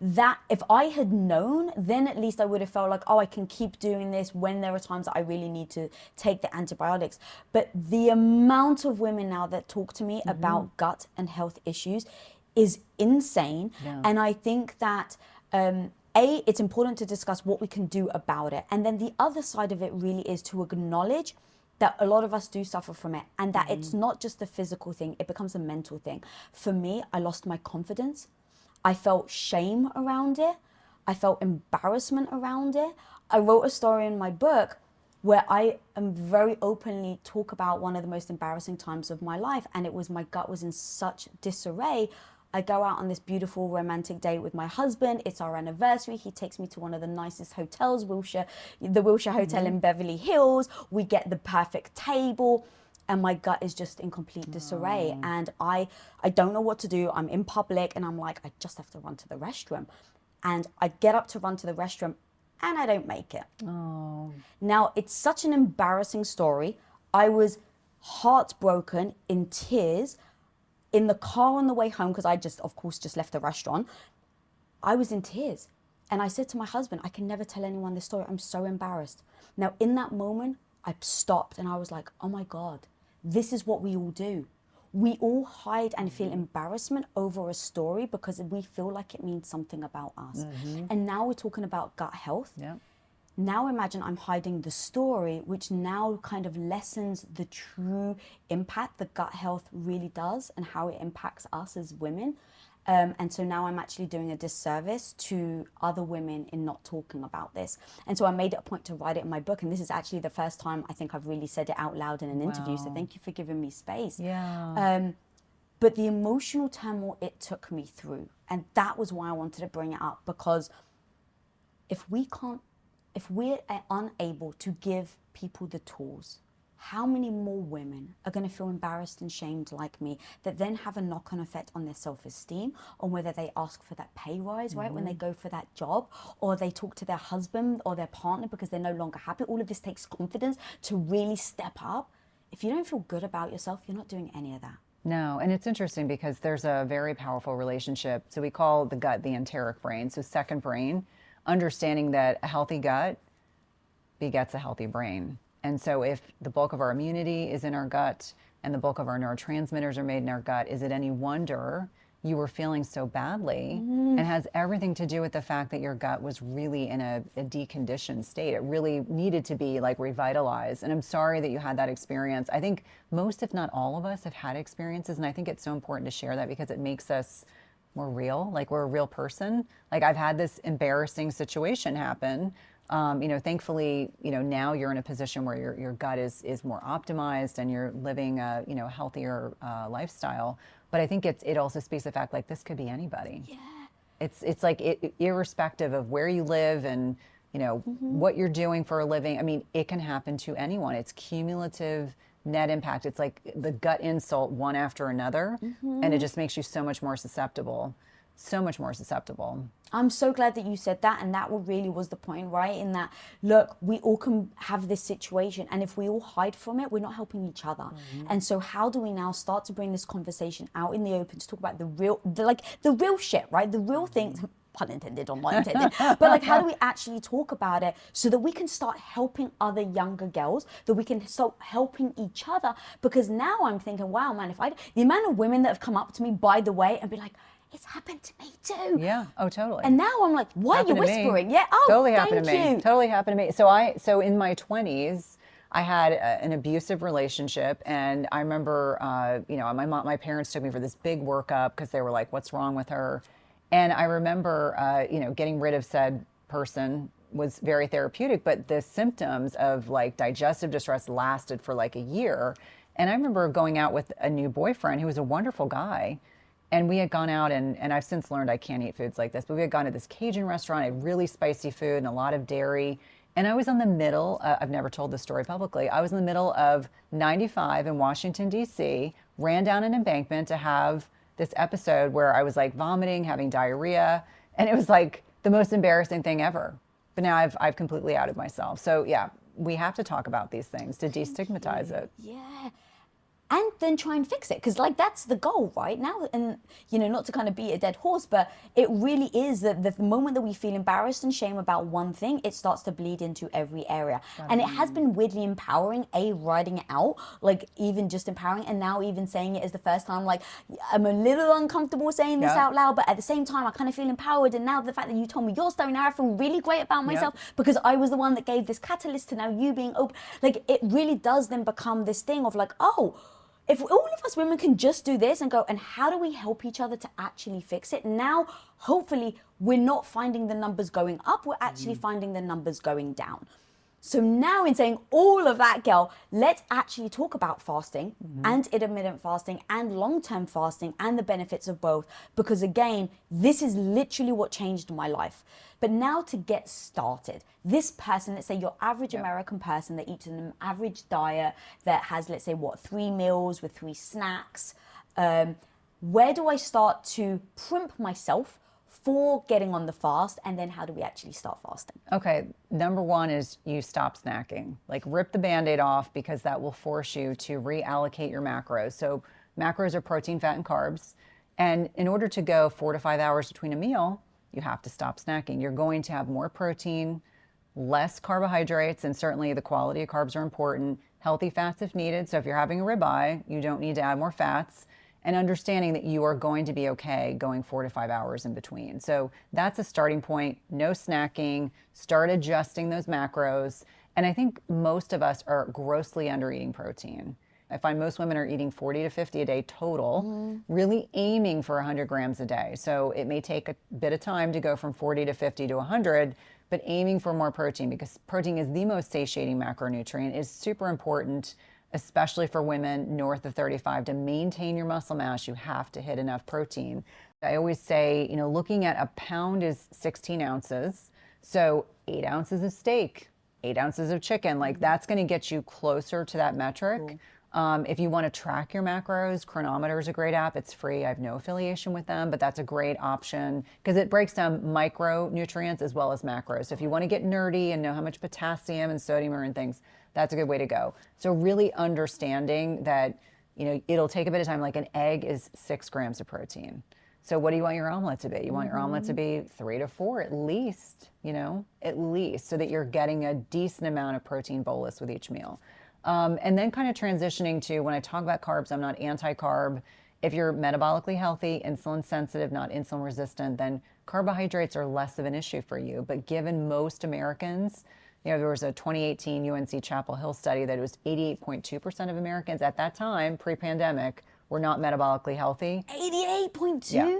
that, if I had known, then at least I would have felt like, oh, I can keep doing this when there are times that I really need to take the antibiotics. But the amount of women now that talk to me about gut and health issues is insane. Yeah. And I think that, it's important to discuss what we can do about it. And then the other side of it really is to acknowledge that a lot of us do suffer from it, and that it's not just a physical thing, it becomes a mental thing. For me, I lost my confidence. I felt shame around it. I felt embarrassment around it. I wrote a story in my book where I am very openly talk about one of the most embarrassing times of my life, and it was my gut was in such disarray. I go out on this beautiful romantic date with my husband. It's our anniversary. He takes me to one of the nicest hotels, the Wilshire Hotel in Beverly Hills. We get the perfect table, and my gut is just in complete disarray. And I don't know what to do. I'm in public, and I'm like, I just have to run to the restroom. And I get up to run to the restroom, and I don't make it. Oh. Now, it's such an embarrassing story. I was heartbroken, in tears, in the car on the way home, because I of course, left the restaurant. I was in tears. And I said to my husband, I can never tell anyone this story. I'm so embarrassed. Now, in that moment, I stopped and I was like, oh my God, this is what we all do. We all hide and feel embarrassment over a story because we feel like it means something about us. And now we're talking about gut health. Yeah. Now imagine I'm hiding the story, which now kind of lessens the true impact that gut health really does and how it impacts us as women. And so now I'm actually doing a disservice to other women in not talking about this. And so I made it a point to write it in my book. And this is actually the first time I think I've really said it out loud in an interview. So thank you for giving me space. Yeah. But the emotional turmoil it took me through, and that was why I wanted to bring it up, because if we're unable to give people the tools, how many more women are going to feel embarrassed and shamed like me, that then have a knock-on effect on their self-esteem, on whether they ask for that pay rise, right, when they go for that job, or they talk to their husband or their partner because they're no longer happy. All of this takes confidence to really step up. If you don't feel good about yourself, you're not doing any of that. No, and it's interesting because there's a very powerful relationship. So we call the gut the enteric brain, so second brain, understanding that a healthy gut begets a healthy brain. And so if the bulk of our immunity is in our gut and the bulk of our neurotransmitters are made in our gut, is it any wonder you were feeling so badly, and has everything to do with the fact that your gut was really in a deconditioned state. It really needed to be like revitalized. And I'm sorry that you had that experience. I think most, if not all of us, have had experiences, and I think it's so important to share that because it makes us more real, like we're a real person. Like I've had this embarrassing situation happen. Thankfully, now you're in a position where your gut is more optimized and you're living a, healthier lifestyle. But I think it also speaks to the fact like this could be anybody. Yeah. It's like irrespective of where you live and, what you're doing for a living. I mean, it can happen to anyone. It's cumulative net impact. It's like the gut insult one after another. And it just makes you so much more susceptible. So much more susceptible. I'm so glad that you said that, and that really was the point, right? In that, look, we all can have this situation, and if we all hide from it, we're not helping each other. And so how do we now start to bring this conversation out in the open to talk about the real shit, right? The real things, pun intended or not intended, but like how do we actually talk about it so that we can start helping other younger girls, that we can start helping each other? Because now I'm thinking, wow, man, the amount of women that have come up to me, by the way, and be like, it's happened to me too. Yeah. Oh, totally. And now I'm like, why are you whispering? Yeah. Oh, totally thank happened to me. you. Totally happened to me. So in my 20s, I had an abusive relationship, and I remember, my parents took me for this big workup because they were like, "What's wrong with her?" And I remember, getting rid of said person was very therapeutic, but the symptoms of like digestive distress lasted for like a year. And I remember going out with a new boyfriend who was a wonderful guy. And we had gone out, and I've since learned I can't eat foods like this, but we had gone to this Cajun restaurant, had really spicy food and a lot of dairy. And I was in the middle, I've never told this story publicly, I was in the middle of 95 in Washington, D.C., ran down an embankment to have this episode where I was like vomiting, having diarrhea. And it was like the most embarrassing thing ever. But now I've completely outed myself. So yeah, we have to talk about these things to destigmatize it. Yeah. And then try and fix it, because like that's the goal right now. And not to kind of beat a dead horse, but it really is that the moment that we feel embarrassed and shame about one thing, it starts to bleed into every area. And it has been weirdly empowering, writing it out, like even just empowering, and now even saying it is the first time, like I'm a little uncomfortable saying this out loud, but at the same time I kind of feel empowered. And now the fact that you told me your story, now I feel really great about myself because I was the one that gave this catalyst to now you being open. Like it really does then become this thing of like, oh, if all of us women can just do this and go, and how do we help each other to actually fix it? Now, hopefully, we're not finding the numbers going up, we're actually finding the numbers going down. So now in saying all of that, girl, let's actually talk about fasting and intermittent fasting and long-term fasting and the benefits of both. Because again, this is literally what changed my life. But now to get started, this person, let's say your average American person that eats an average diet that has, let's say, 3 meals with 3 snacks. Where do I start to primp myself for getting on the fast, and then how do we actually start fasting? Okay, number one is you stop snacking. Like rip the Band-Aid off, because that will force you to reallocate your macros. So macros are protein, fat, and carbs. And in order to go 4 to 5 hours between a meal, you have to stop snacking. You're going to have more protein, less carbohydrates, and certainly the quality of carbs are important. Healthy fats if needed. So if you're having a ribeye, you don't need to add more fats. And understanding that you are going to be okay going 4 to 5 hours in between. So that's a starting point. No snacking, start adjusting those macros. And I think most of us are grossly under eating protein. I find most women are eating 40 to 50 a day total, really aiming for 100 grams a day. So it may take a bit of time to go from 40 to 50 to 100, but aiming for more protein, because protein is the most satiating macronutrient. It's super important, especially for women north of 35, to maintain your muscle mass. You have to hit enough protein. I always say, looking at a pound is 16 ounces. So 8 ounces of steak, 8 ounces of chicken, like that's going to get you closer to that metric. Cool. If you want to track your macros, Chronometer is a great app. It's free. I have no affiliation with them, but that's a great option because it breaks down micronutrients as well as macros. So if you want to get nerdy and know how much potassium and sodium are in things, that's a good way to go. So really understanding that, it'll take a bit of time. Like an egg is 6 grams of protein. So what do you want your omelet to be? You want your omelet to be 3 to 4 at least, at least, so that you're getting a decent amount of protein bolus with each meal. And then kind of transitioning to, when I talk about carbs, I'm not anti-carb. If you're metabolically healthy, insulin sensitive, not insulin resistant, then carbohydrates are less of an issue for you. But given most Americans, there was a 2018 UNC Chapel Hill study that it was 88.2% of Americans at that time, pre-pandemic, were not metabolically healthy. 88.2? Yeah.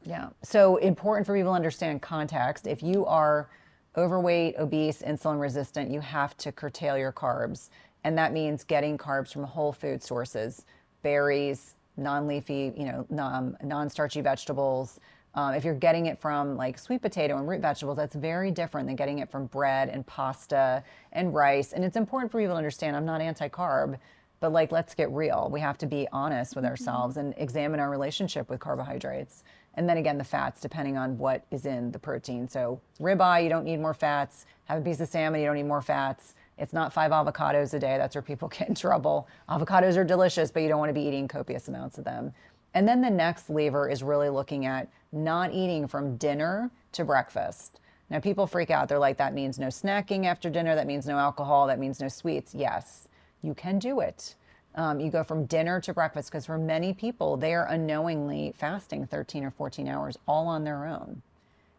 Yeah. So important for people to understand context. If you are overweight, obese, insulin resistant, you have to curtail your carbs. And that means getting carbs from whole food sources, berries, non-leafy, non-starchy vegetables. If you're getting it from like sweet potato and root vegetables, that's very different than getting it from bread and pasta and rice. And it's important for people to understand I'm not anti-carb, but like, let's get real. We have to be honest with ourselves and examine our relationship with carbohydrates. And then again, the fats, depending on what is in the protein. So ribeye, you don't need more fats. Have a piece of salmon, you don't need more fats. It's not 5 avocados a day. That's where people get in trouble. Avocados are delicious, but you don't want to be eating copious amounts of them. And then the next lever is really looking at not eating from dinner to breakfast. Now, people freak out. They're like, that means no snacking after dinner. That means no alcohol. That means no sweets. Yes, you can do it. You go from dinner to breakfast because for many people, they are unknowingly fasting 13 or 14 hours all on their own.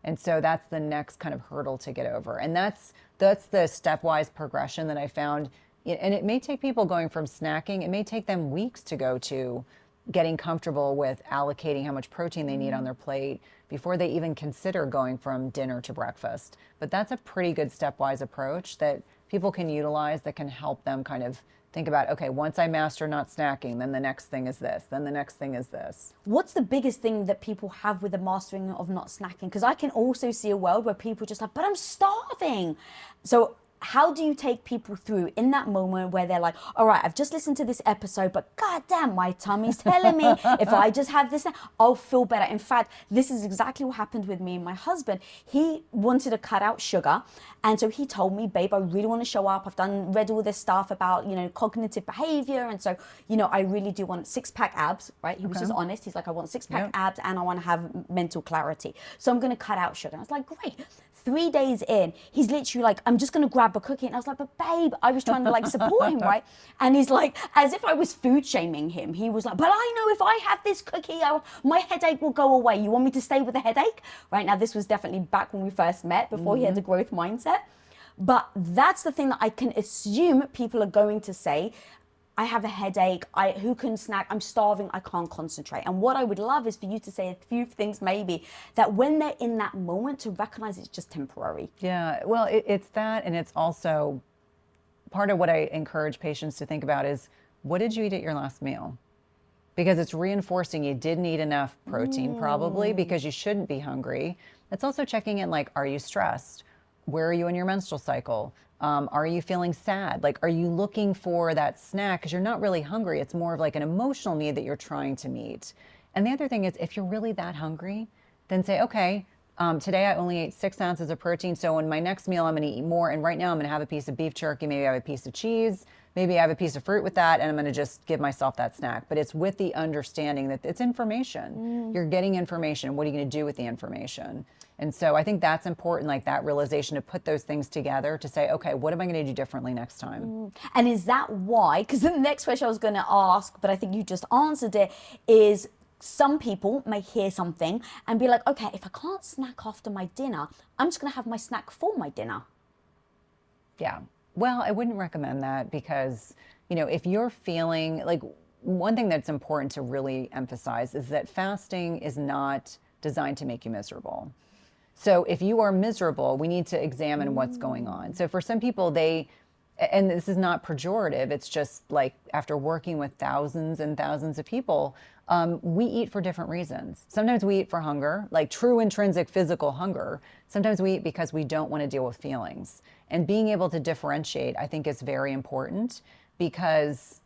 And so that's the next kind of hurdle to get over. And that's the stepwise progression that I found. And it may take people going from snacking, it may take them weeks to go to getting comfortable with allocating how much protein they need on their plate before they even consider going from dinner to breakfast. But that's a pretty good stepwise approach that people can utilize that can help them kind of think about, okay, once I master not snacking, then the next thing is this, then the next thing is this. What's the biggest thing that people have with the mastering of not snacking? Because I can also see a world where people just like, but I'm starving. So how do you take people through in that moment where they're like, all right, I've just listened to this episode, but goddamn, my tummy's telling me if I just have this, I'll feel better. In fact, this is exactly what happened with me and my husband. He wanted to cut out sugar. And so he told me, babe, I really want to show up. Read all this stuff about, cognitive behavior. And so, I really do want 6-pack abs, right? He was just honest. He's like, I want 6-pack abs and I want to have mental clarity. So I'm going to cut out sugar. And I was like, great. 3 days in, he's literally like, I'm just going to grab a cookie. And I was like, but babe, I was trying to support him, right? And he's like, as if I was food shaming him. He was like, but I know if I have this cookie, my headache will go away. You want me to stay with the headache? Right now, this was definitely back when we first met, before he had the growth mindset. But that's the thing that I can assume people are going to say. I have a headache, who can snack, I'm starving, I can't concentrate. And what I would love is for you to say a few things maybe that when they're in that moment to recognize it's just temporary. Yeah, well, it's that, and it's also part of what I encourage patients to think about is, what did you eat at your last meal? Because it's reinforcing you didn't eat enough protein probably because you shouldn't be hungry. It's also checking in like, are you stressed? Where are you in your menstrual cycle? Are you feeling sad? Like, are you looking for that snack? Because you're not really hungry. It's more of like an emotional need that you're trying to meet. And the other thing is, if you're really that hungry, then say, okay, today I only ate 6 ounces of protein. So in my next meal, I'm going to eat more. And right now I'm going to have a piece of beef jerky. Maybe I have a piece of cheese. Maybe I have a piece of fruit with that. And I'm going to just give myself that snack. But it's with the understanding that it's information. You're getting information. What are you going to do with the information? And so I think that's important, like that realization to put those things together to say, okay, what am I going to do differently next time? And is that why, because the next question I was going to ask, but I think you just answered it, is some people may hear something and be like, okay, if I can't snack after my dinner, I'm just going to have my snack for my dinner. Yeah. Well, I wouldn't recommend that because, if you're feeling like, one thing that's important to really emphasize is that fasting is not designed to make you miserable. So if you are miserable, we need to examine what's going on. So for some people, and this is not pejorative, it's just like after working with thousands and thousands of people, we eat for different reasons. Sometimes we eat for hunger, like true intrinsic physical hunger. Sometimes we eat because we don't want to deal with feelings. And being able to differentiate, I think, is very important because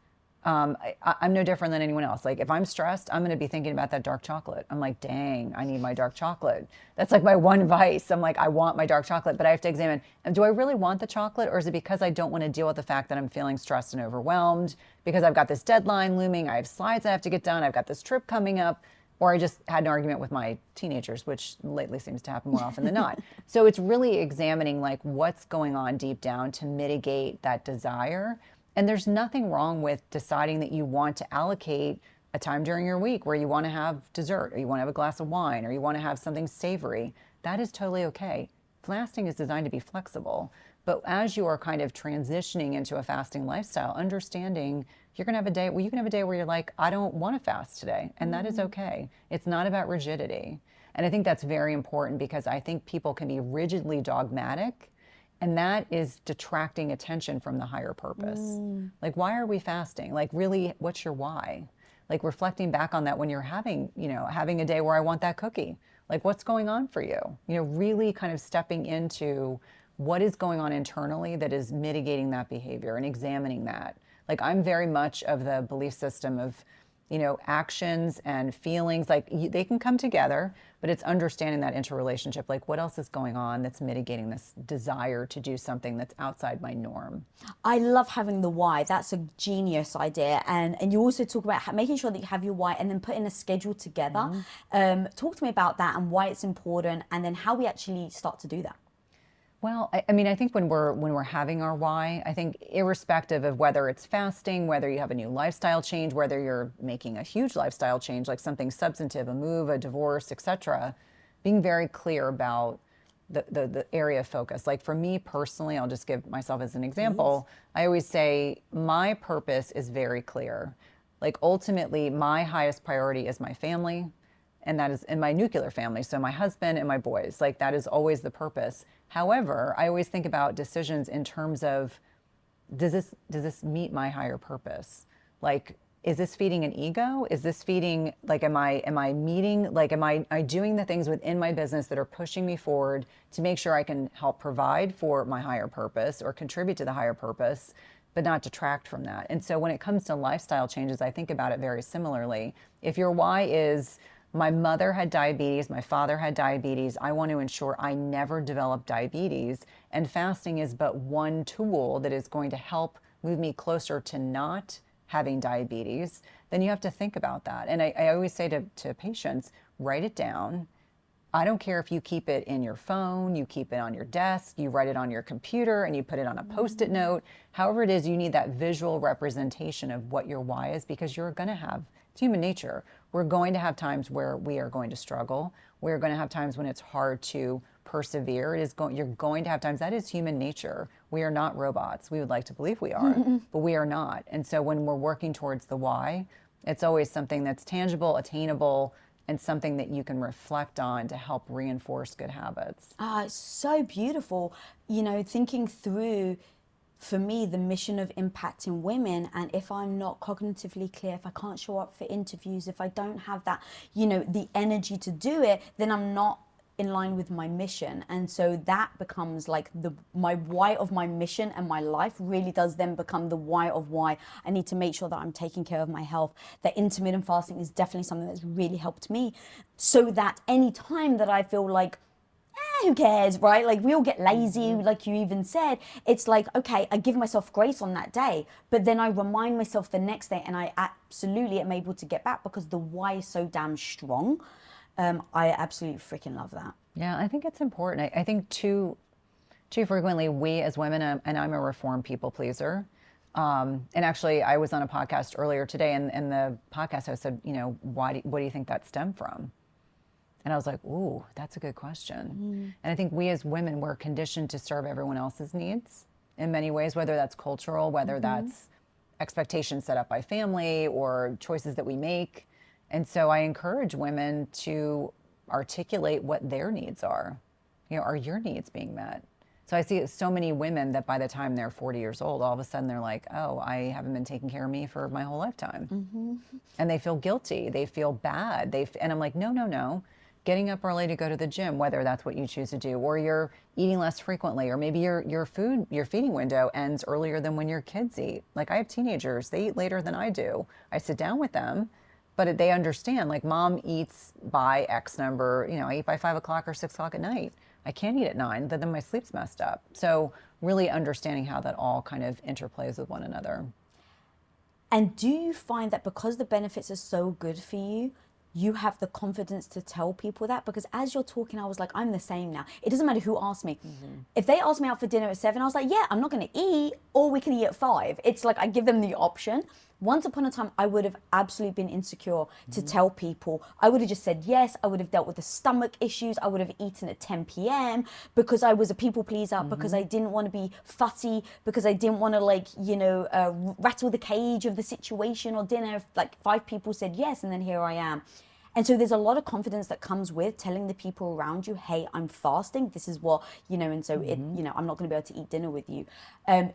I'm no different than anyone else. Like if I'm stressed, I'm going to be thinking about that dark chocolate. I'm like, dang, I need my dark chocolate. That's like my one vice. I'm like, I want my dark chocolate, but I have to examine, and do I really want the chocolate, or is it because I don't want to deal with the fact that I'm feeling stressed and overwhelmed because I've got this deadline looming, I have slides I have to get done, I've got this trip coming up, or I just had an argument with my teenagers, which lately seems to happen more often than not. So it's really examining like what's going on deep down to mitigate that desire. And there's nothing wrong with deciding that you want to allocate a time during your week where you want to have dessert, or you want to have a glass of wine, or you want to have something savory. That is totally okay. Fasting is designed to be flexible. But as you are kind of transitioning into a fasting lifestyle, understanding you're going to have a day, well, you can have a day where you're like, I don't want to fast today. And that is okay. It's not about rigidity. And I think that's very important, because I think people can be rigidly dogmatic, and that is detracting attention from the higher purpose. Like, why are we fasting? Like, really, what's your why? Like, reflecting back on that when you're having, having a day where I want that cookie. Like, what's going on for you? Really kind of stepping into what is going on internally that is mitigating that behavior and examining that. Like, I'm very much of the belief system of, actions and feelings, like they can come together, but it's understanding that interrelationship. Like, what else is going on that's mitigating this desire to do something that's outside my norm? I love having the why. That's a genius idea. And you also talk about making sure that you have your why and then putting a schedule together. Talk to me about that and why it's important, and then how we actually start to do that. Well, I mean, I think when we're having our why, I think irrespective of whether it's fasting, whether you have a new lifestyle change, whether you're making a huge lifestyle change, like something substantive, a move, a divorce, etc., being very clear about the area of focus. Like, for me personally, I'll just give myself as an example. I always say my purpose is very clear. Like, ultimately, my highest priority is my family, and that is in my nuclear family. So my husband and my boys, like, that is always the purpose. However, I always think about decisions in terms of, does this meet my higher purpose? Like, is this feeding an ego? Is this feeding, like, am I meeting, like, am I doing the things within my business that are pushing me forward to make sure I can help provide for my higher purpose or contribute to the higher purpose, but not detract from that? And so when it comes to lifestyle changes, I think about it very similarly. If your why is, my mother had diabetes, my father had diabetes, I want to ensure I never develop diabetes, and fasting is but one tool that is going to help move me closer to not having diabetes, then you have to think about that. And I always say to patients, write it down. I don't care if you keep it in your phone, you keep it on your desk, you write it on your computer, and you put it on a Post-it note. However it is, you need that visual representation of what your why is, because you're going to have, it's human nature. We're going to have times where we are going to struggle. We're going to have times when it's hard to persevere. You're going to have times, that is human nature. We are not robots. We would like to believe we are, but we are not. And so when we're working towards the why, it's always something that's tangible, attainable, and something that you can reflect on to help reinforce good habits. It's so beautiful, thinking through, for me, the mission of impacting women. And if I'm not cognitively clear, if I can't show up for interviews, if I don't have that, the energy to do it, then I'm not in line with my mission. And so that becomes like my why of my mission, and my life really does then become the why of why I need to make sure that I'm taking care of my health. That intermittent fasting is definitely something that's really helped me, so that any time that I feel like, who cares, right? Like, we all get lazy, like you even said. It's like, okay, I give myself grace on that day, but then I remind myself the next day, and I absolutely am able to get back because the why is so damn strong. I absolutely freaking love that. Yeah, I think it's important. I think too frequently we as women, and I'm a reformed people pleaser. And actually, I was on a podcast earlier today, and the podcast host said, what do you think that stemmed from? And I was like, ooh, that's a good question. And I think we as women, we're conditioned to serve everyone else's needs in many ways, whether that's cultural, whether that's expectations set up by family or choices that we make. And so I encourage women to articulate what their needs are. Are your needs being met? So I see so many women that by the time they're 40 years old, all of a sudden they're like, oh, I haven't been taking care of me for my whole lifetime. And they feel guilty. They feel bad. And I'm like, no. Getting up early to go to the gym, whether that's what you choose to do, or you're eating less frequently, or maybe your feeding window ends earlier than when your kids eat. Like, I have teenagers, they eat later than I do. I sit down with them, but they understand, like, mom eats by X number, I eat by 5 o'clock or 6 o'clock at night. I can't eat at 9, then my sleep's messed up. So really understanding how that all kind of interplays with one another. And do you find that because the benefits are so good for you, you have the confidence to tell people that? Because as you're talking, I was like, I'm the same now. It doesn't matter who asks me. If they ask me out for dinner at 7, I was like, yeah, I'm not going to eat, or we can eat at 5. It's like I give them the option. Once upon a time, I would have absolutely been insecure to tell people. I would have just said yes. I would have dealt with the stomach issues. I would have eaten at 10 p.m. because I was a people pleaser, because I didn't want to be fussy, because I didn't want to, like, rattle the cage of the situation or dinner. If, like, 5 people said yes, and then here I am. And so there's a lot of confidence that comes with telling the people around you, hey, I'm fasting. This is what, and so I'm not going to be able to eat dinner with you.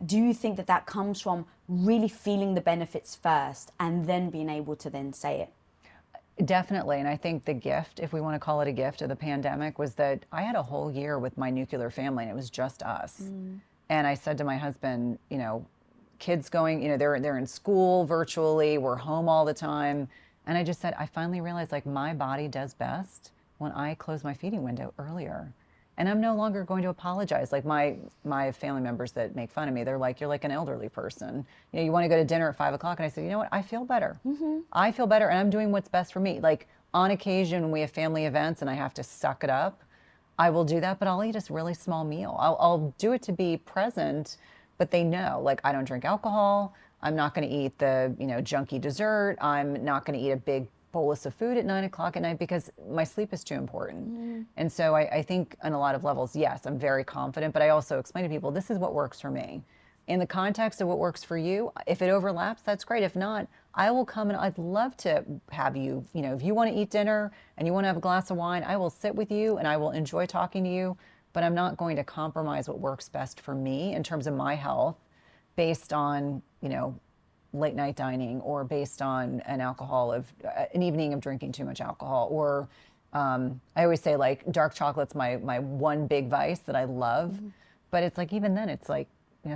Do you think that that comes from really feeling the benefits first and then being able to then say it? Definitely. And I think the gift, if we want to call it a gift of the pandemic, was that I had a whole year with my nuclear family and it was just us. And I said to my husband, kids going, they're in school virtually, we're home all the time. And I just said, I finally realized, like, my body does best when I close my feeding window earlier. And I'm no longer going to apologize. Like, my family members that make fun of me, they're like, you're like an elderly person. You want to go to dinner at 5 o'clock. And I said, you know what? I feel better. I feel better, and I'm doing what's best for me. Like, on occasion when we have family events and I have to suck it up, I will do that, but I'll eat a really small meal. I'll do it to be present, but they know, like, I don't drink alcohol. I'm not going to eat the, junky dessert. I'm not going to eat a big bolus of food at 9 o'clock at night because my sleep is too important. And so I think on a lot of levels, yes, I'm very confident, but I also explain to people, this is what works for me. In the context of what works for you, if it overlaps, that's great. If not, I will come and I'd love to have you, if you want to eat dinner and you want to have a glass of wine, I will sit with you and I will enjoy talking to you, but I'm not going to compromise what works best for me in terms of my health based on, late night dining, or based on an evening of drinking too much alcohol, or I always say, like, dark chocolate's my one big vice that I love, but it's like, even then, it's like,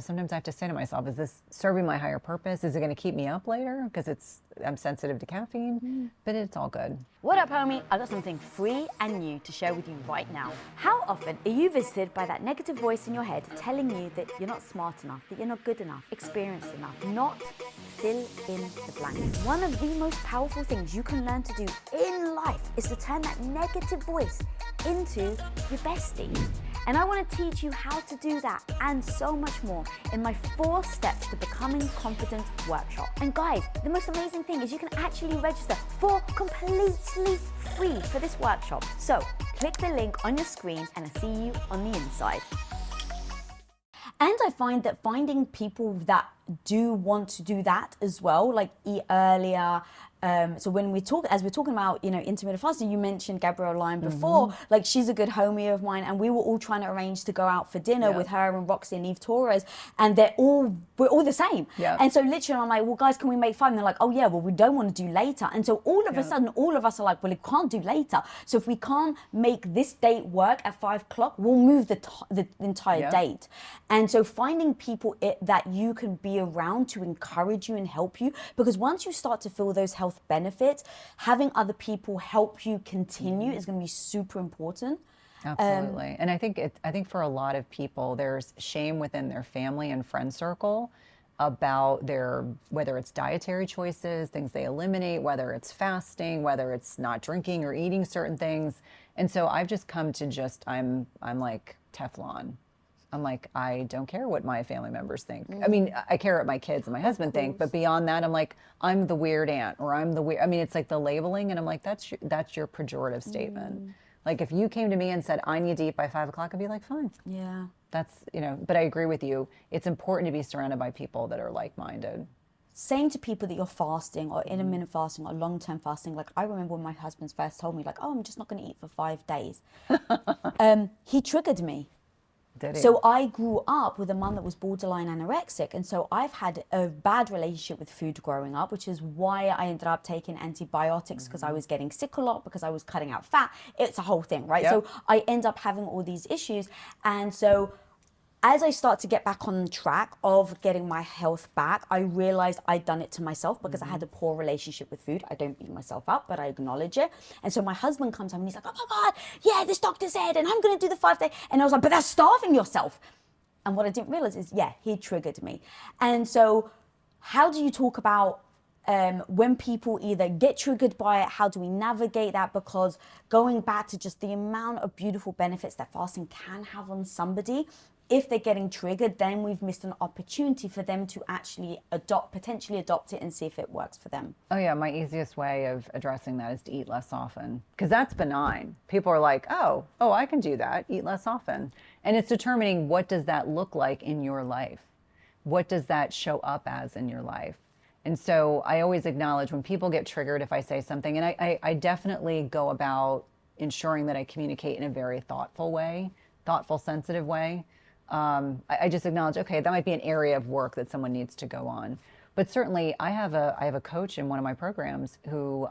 sometimes I have to say to myself, is this serving my higher purpose? Is it going to keep me up later because I'm sensitive to caffeine? But it's all good. What up, homie? I got something free and new to share with you right now. How often are you visited by that negative voice in your head telling you that you're not smart enough, that you're not good enough, experienced enough, not fill in the blank? One of the most powerful things you can learn to do in life is to turn that negative voice into your bestie. And I want to teach you how to do that and so much more in my 4 steps to becoming confident workshop. And guys, the most amazing thing is you can actually register for completely free for this workshop. So click the link on your screen and I'll see you on the inside. And I find that finding people that do want to do that as well, like eat earlier. So when as we're talking about, intermittent fasting, you mentioned Gabrielle Lyon before, like, she's a good homie of mine, and we were all trying to arrange to go out for dinner with her and Roxy and Eve Torres, and we're all the same. And so literally I'm like, well, guys, can we make 5? And they're like, oh yeah, well, we don't want to do later. And so all of a sudden, all of us are like, well, it can't do later. So if we can't make this date work at 5 o'clock, we'll move the entire date. And so finding people that you can be around to encourage you and help you, because once you start to feel those health benefits, having other people help you continue is going to be super important. Absolutely. And I think for a lot of people, there's shame within their family and friend circle about whether it's dietary choices, things they eliminate, whether it's fasting, whether it's not drinking or eating certain things. And so I've just come to I'm like Teflon. I'm like, I don't care what my family members think. I mean, I care what my kids and my husband think, but beyond that, I'm like, I'm the weird aunt, or I'm the weird. I mean, it's like the labeling, and I'm like, that's your pejorative statement. Like, if you came to me and said, I need to eat by 5 o'clock, I'd be like, fine. Yeah. That's, but I agree with you. It's important to be surrounded by people that are like-minded. Saying to people that you're fasting or intermittent fasting or long-term fasting, like, I remember when my husband first told me, like, oh, I'm just not going to eat for 5 days. He triggered me. So I grew up with a mum that was borderline anorexic, and so I've had a bad relationship with food growing up, which is why I ended up taking antibiotics, because I was getting sick a lot, because I was cutting out fat. It's a whole thing, right? So I end up having all these issues. And so as I start to get back on track of getting my health back, I realized I'd done it to myself because I had a poor relationship with food. I don't beat myself up, but I acknowledge it. And so my husband comes home and he's like, oh my God, yeah, this doctor said, and I'm going to do the 5 day. And I was like, but that's starving yourself. And what I didn't realize is, he triggered me. And so how do you talk about when people either get triggered by it, how do we navigate that? Because going back to just the amount of beautiful benefits that fasting can have on somebody, if they're getting triggered, then we've missed an opportunity for them to actually potentially adopt it and see if it works for them. Oh yeah, my easiest way of addressing that is to eat less often because that's benign. People are like, "Oh, I can do that. Eat less often." And it's determining what does that look like in your life? What does that show up as in your life? And so I always acknowledge when people get triggered if I say something, and I definitely go about ensuring that I communicate in a very thoughtful way, thoughtful, sensitive way. I just acknowledge, okay, that might be an area of work that someone needs to go on. But certainly, I have a coach in one of my programs who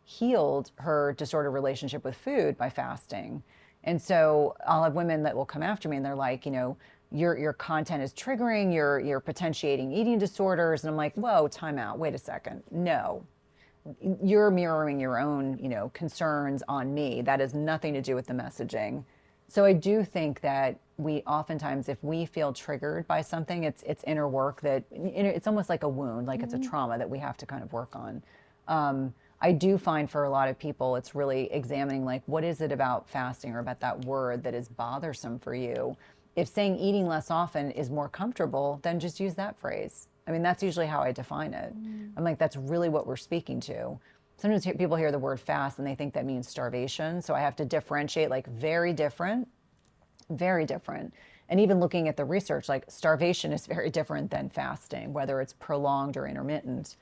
healed her disordered relationship with food by fasting. And so I'll have women that will come after me and they're like, your content is triggering, you're potentiating eating disorders. And I'm like, whoa, time out, wait a second. No, you're mirroring your own, concerns on me. That has nothing to do with the messaging. So I do think that we oftentimes, if we feel triggered by something, it's inner work that it's almost like a wound, like it's a trauma that we have to kind of work on. I do find for a lot of people, it's really examining like, what is it about fasting or about that word that is bothersome for you? If saying eating less often is more comfortable, then just use that phrase. I mean, that's usually how I define it. I'm like, that's really what we're speaking to. Sometimes people hear the word fast and they think that means starvation. So I have to differentiate, like very different, very different. And even looking at the research, like starvation is very different than fasting, whether it's prolonged or intermittent.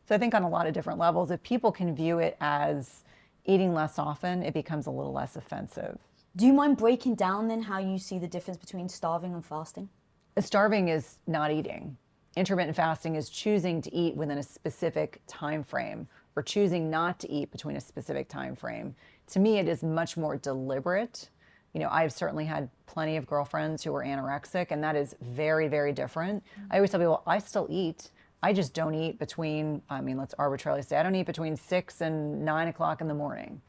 So I think on a lot of different levels, if people can view it as eating less often, it becomes a little less offensive. Do you mind breaking down then how you see the difference between starving and fasting? Starving is not eating. Intermittent fasting is choosing to eat within a specific time frame or choosing not to eat between a specific time frame. To me, it is much more deliberate. I've certainly had plenty of girlfriends who were anorexic, and that is very, very different. I always tell people, I still eat. I just don't eat between, let's arbitrarily say, I don't eat between 6 and 9 o'clock in the morning.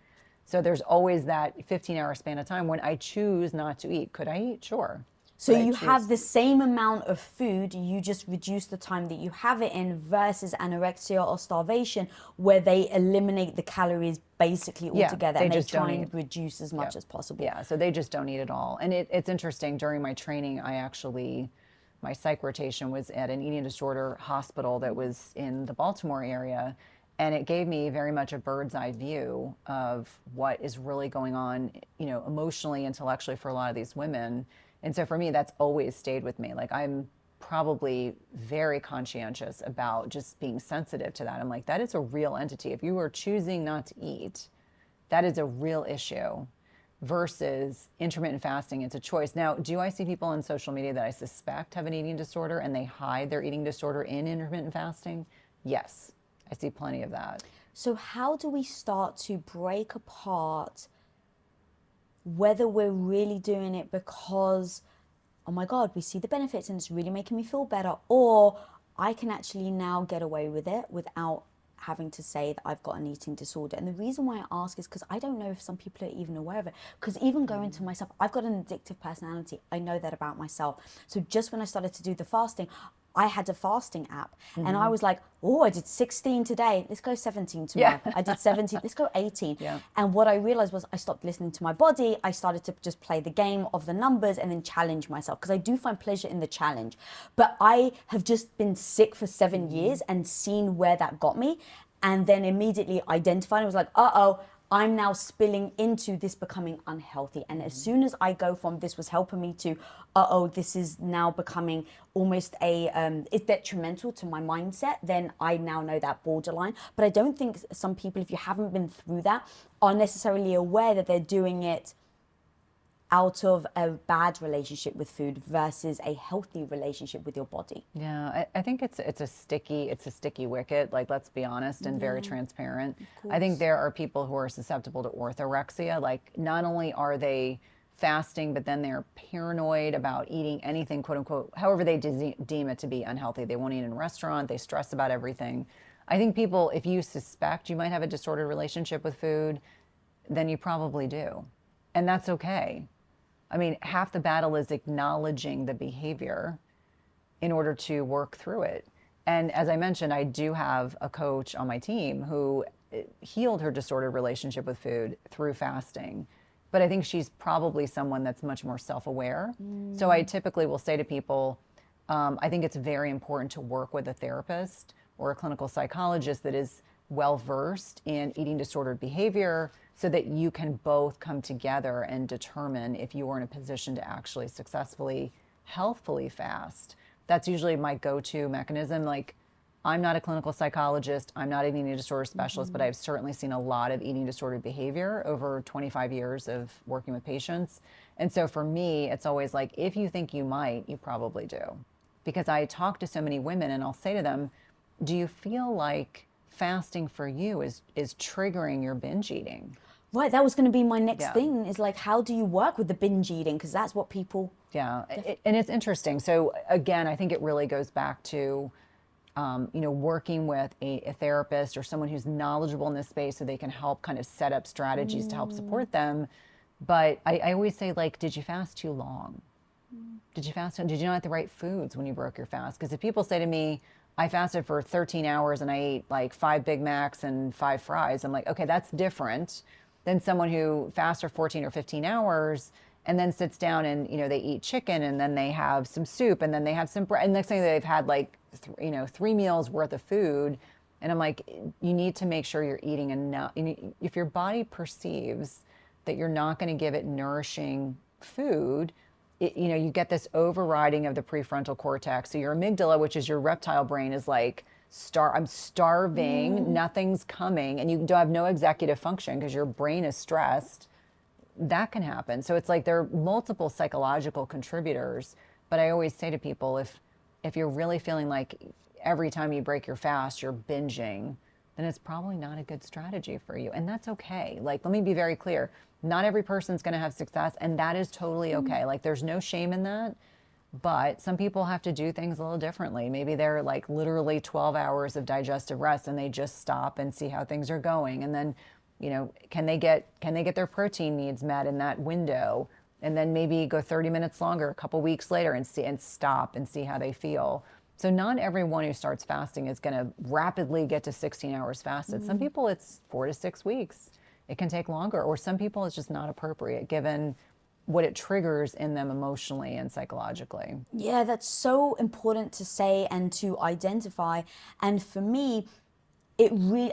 So there's always that 15-hour span of time when I choose not to eat. Could I eat? Sure. So you have the same amount of food, you just reduce the time that you have it in versus anorexia or starvation, where they eliminate the calories basically altogether and they try and reduce as much as possible. Yeah, so they just don't eat at all. And it's interesting, during my training, my psych rotation was at an eating disorder hospital that was in the Baltimore area. And it gave me very much a bird's eye view of what is really going on, emotionally, intellectually for a lot of these women. And so for me, that's always stayed with me. Like, I'm probably very conscientious about just being sensitive to that. I'm like, that is a real entity. If you are choosing not to eat, that is a real issue versus intermittent fasting. It's a choice. Now, do I see people on social media that I suspect have an eating disorder and they hide their eating disorder in intermittent fasting? Yes, I see plenty of that. So how do we start to break apart whether we're really doing it because, oh my God, we see the benefits and it's really making me feel better, or I can actually now get away with it without having to say that I've got an eating disorder? And the reason why I ask is because I don't know if some people are even aware of it. Because even going to myself, I've got an addictive personality. I know that about myself. So just when I started to do the fasting, I had a fasting app and I was like, oh, I did 16 today. Let's go 17 tomorrow. Yeah. I did 17. Let's go 18. Yeah. And what I realized was I stopped listening to my body. I started to just play the game of the numbers and then challenge myself, because I do find pleasure in the challenge. But I have just been sick for 7 years and seen where that got me. And then immediately identified, I was like, uh-oh, I'm now spilling into this becoming unhealthy. And as soon as I go from this was helping me to, this is now becoming almost it's detrimental to my mindset, then I now know that borderline. But I don't think some people, if you haven't been through that, are necessarily aware that they're doing it out of a bad relationship with food versus a healthy relationship with your body. Yeah, I think it's a sticky wicket. Like, let's be honest and very transparent. I think there are people who are susceptible to orthorexia. Like, not only are they fasting, but then they're paranoid about eating anything, quote unquote, however they deem it to be unhealthy. They won't eat in a restaurant. They stress about everything. I think people, if you suspect you might have a disordered relationship with food, then you probably do. And that's okay. I mean, half the battle is acknowledging the behavior in order to work through it. And as I mentioned, I do have a coach on my team who healed her disordered relationship with food through fasting. but I think she's probably someone that's much more self-aware. So I typically will say to people, I think it's very important to work with a therapist or a clinical psychologist that is well versed in eating disordered behavior so that you can both come together and determine if you are in a position to actually successfully, healthfully fast. That's usually my go-to mechanism. Like, I'm not a clinical psychologist, I'm not an eating disorder specialist, but I've certainly seen a lot of eating disordered behavior over 25 years of working with patients. And so for me, it's always like, if you think you might, you probably do. Because I talk to so many women and I'll say to them, do you feel like fasting for you is triggering your binge eating? Right, that was going to be my next Yeah. thing, is like, how do you work with the binge eating? Because that's what people. Yeah, and it's interesting. So again, I think it really goes back to, working with a therapist or someone who's knowledgeable in this space so they can help kind of set up strategies to help support them. But I always say, like, did you fast too long? Did you fast? Did you not eat the right foods when you broke your fast? Because if people say to me, I fasted for 13 hours and I ate like 5 Big Macs and 5 fries, I'm like, okay, that's different than someone who fasts for 14 or 15 hours and then sits down and, they eat chicken and then they have some soup and then they have some bread. And next thing they've had like, 3 meals worth of food. And I'm like, you need to make sure you're eating enough. If your body perceives that you're not going to give it nourishing food, you get this overriding of the prefrontal cortex. So your amygdala, which is your reptile brain, is like, I'm starving, nothing's coming, and you don't have no executive function because your brain is stressed. That can happen. So it's like there are multiple psychological contributors. But I always say to people, if you're really feeling like every time you break your fast, you're binging, then it's probably not a good strategy for you. And that's okay. Like, let me be very clear. Not every person's going to have success, and that is totally okay. Like, there's no shame in that. But some people have to do things a little differently. Maybe they're like literally 12 hours of digestive rest and they just stop and see how things are going. And then, can they get their protein needs met in that window? And then maybe go 30 minutes longer a couple weeks later and stop and see how they feel. So not everyone who starts fasting is going to rapidly get to 16 hours fasted. Some people it's 4 to 6 weeks. It can take longer, or some people it's just not appropriate given what it triggers in them emotionally and psychologically. Yeah, that's so important to say and to identify. And for me,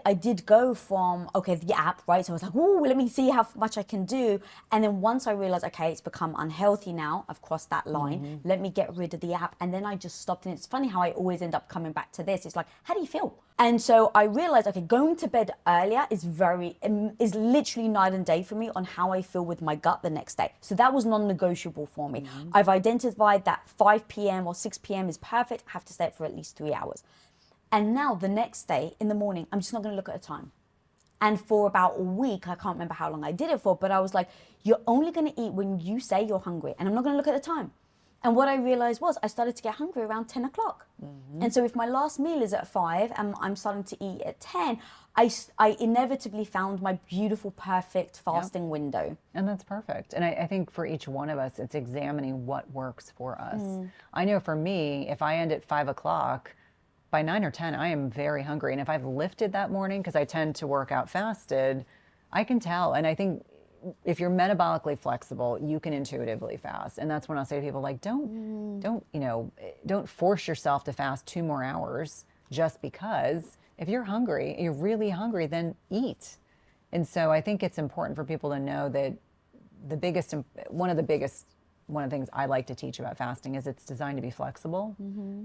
I did go from, okay, the app, right? So I was like, oh, let me see how much I can do. And then once I realized, okay, it's become unhealthy now, I've crossed that line, let me get rid of the app. And then I just stopped. And it's funny how I always end up coming back to this. It's like, how do you feel? And so I realized, okay, going to bed earlier is literally night and day for me on how I feel with my gut the next day. So that was non-negotiable for me. I've identified that 5 p.m. or 6 p.m. is perfect. I have to stay up for at least 3 hours. And now the next day in the morning, I'm just not going to look at the time. And for about a week, I can't remember how long I did it for, but I was like, you're only going to eat when you say you're hungry. And I'm not going to look at the time. And what I realized was I started to get hungry around 10 o'clock. And so if my last meal is at 5 and I'm starting to eat at 10, I inevitably found my beautiful, perfect fasting window. And that's perfect. And I think for each one of us, it's examining what works for us. I know for me, if I end at 5 o'clock, by 9 or 10, I am very hungry. And if I've lifted that morning, because I tend to work out fasted, I can tell. And I think if you're metabolically flexible, you can intuitively fast. And that's when I'll say to people, like, don't force yourself to fast 2 more hours just because. If you're hungry, you're really hungry, then eat. And so I think it's important for people to know that one of the things I like to teach about fasting is it's designed to be flexible.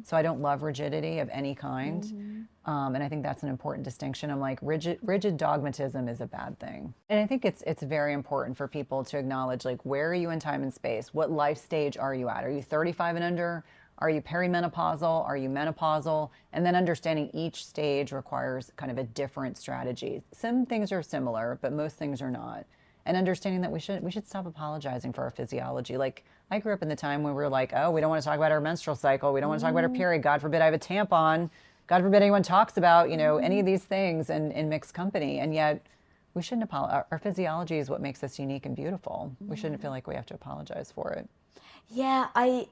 So I don't love rigidity of any kind. And I think that's an important distinction. I'm like, rigid dogmatism is a bad thing. And I think it's very important for people to acknowledge, like, where are you in time and space? What life stage are you at? Are you 35 and under? Are you perimenopausal? Are you menopausal? And then understanding each stage requires kind of a different strategy. Some things are similar, but most things are not. And understanding that we should stop apologizing for our physiology. Like, I grew up in the time when we were like, oh, we don't want to talk about our menstrual cycle. We don't want to talk about our period. God forbid I have a tampon. God forbid anyone talks about, any of these things in mixed company. And yet we shouldn't apologize. Our physiology is what makes us unique and beautiful. We shouldn't feel like we have to apologize for it. Yeah, I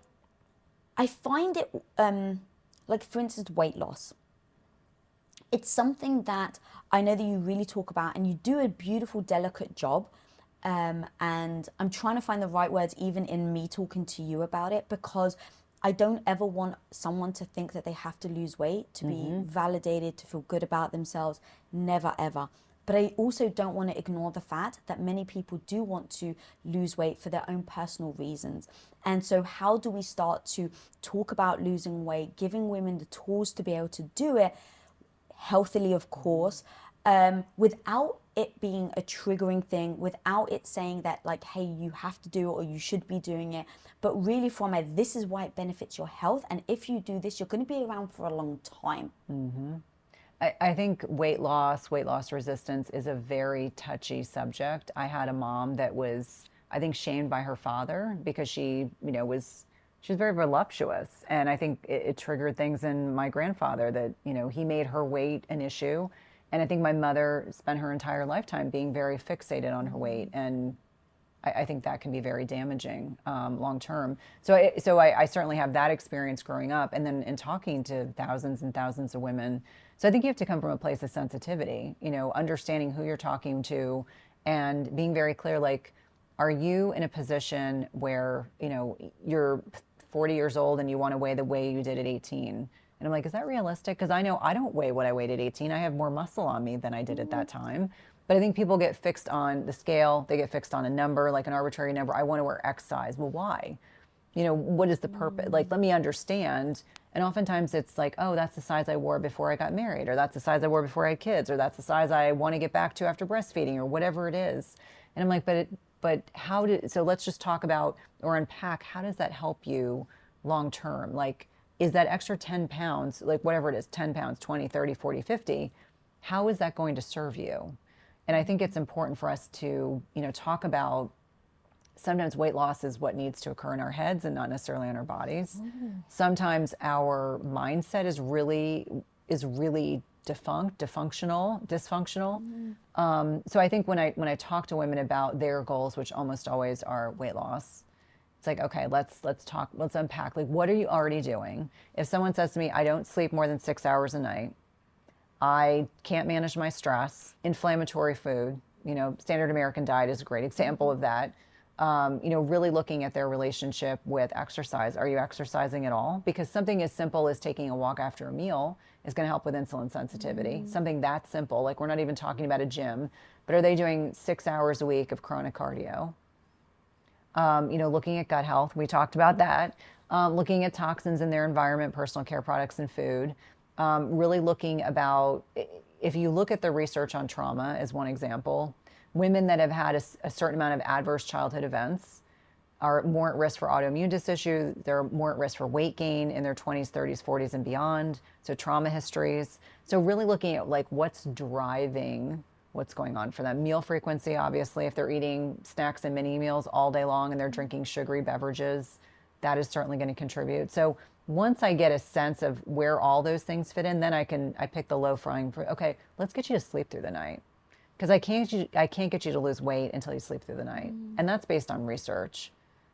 find it, like, for instance, weight loss. It's something that I know that you really talk about and you do a beautiful, delicate job. And I'm trying to find the right words even in me talking to you about it, because I don't ever want someone to think that they have to lose weight to be validated, to feel good about themselves. Never, ever. But I also don't want to ignore the fact that many people do want to lose weight for their own personal reasons. And so how do we start to talk about losing weight, giving women the tools to be able to do it healthily, of course, without it being a triggering thing, without it saying that like, hey, you have to do it or you should be doing it, but really from a, this is why it benefits your health. And if you do this, you're going to be around for a long time. I think weight loss resistance is a very touchy subject. I had a mom that was, I think, shamed by her father because she was very voluptuous. And I think it triggered things in my grandfather that, he made her weight an issue. And I think my mother spent her entire lifetime being very fixated on her weight. And I think that can be very damaging long term. So I certainly have that experience growing up, and then in talking to thousands and thousands of women. So I think you have to come from a place of sensitivity, understanding who you're talking to, and being very clear. Like, are you in a position where you're 40 years old and you want to weigh the way you did at 18? And I'm like, is that realistic? Because I know I don't weigh what I weighed at 18. I have more muscle on me than I did at that time. But I think people get fixed on the scale. They get fixed on a number, like an arbitrary number. I want to wear X size. Well, why? What is the purpose? Like, let me understand. And oftentimes it's like, oh, that's the size I wore before I got married, or that's the size I wore before I had kids, or that's the size I want to get back to after breastfeeding, or whatever it is. And I'm like, but so let's just talk about or unpack, how does that help you long term? Like, is that extra 10 pounds, like whatever it is, 10 pounds, 20, 30, 40, 50, how is that going to serve you? And I think it's important for us to, talk about, sometimes weight loss is what needs to occur in our heads and not necessarily in our bodies. Sometimes our mindset is really dysfunctional. So I think when I talk to women about their goals, which almost always are weight loss, it's like, okay, let's talk, let's unpack. Like, what are you already doing? If someone says to me, I don't sleep more than 6 hours a night, I can't manage my stress, inflammatory food, standard American diet is a great example of that. Really looking at their relationship with exercise. Are you exercising at all? Because something as simple as taking a walk after a meal is going to help with insulin sensitivity. Something that simple, like we're not even talking about a gym, but are they doing 6 hours a week of chronic cardio? Looking at gut health, we talked about that. Looking at toxins in their environment, personal care products and food. Really looking about, if you look at the research on trauma as one example, women that have had a certain amount of adverse childhood events are more at risk for autoimmune issues. They're more at risk for weight gain in their 20s, 30s, 40s, and beyond. So trauma histories. So really looking at like what's driving what's going on for them. Meal frequency, obviously, if they're eating snacks and mini meals all day long and they're drinking sugary beverages, that is certainly going to contribute. So once I get a sense of where all those things fit in, then I pick the low flying fruit. Okay, let's get you to sleep through the night. Because I can't get you to lose weight until you sleep through the night. And that's based on research.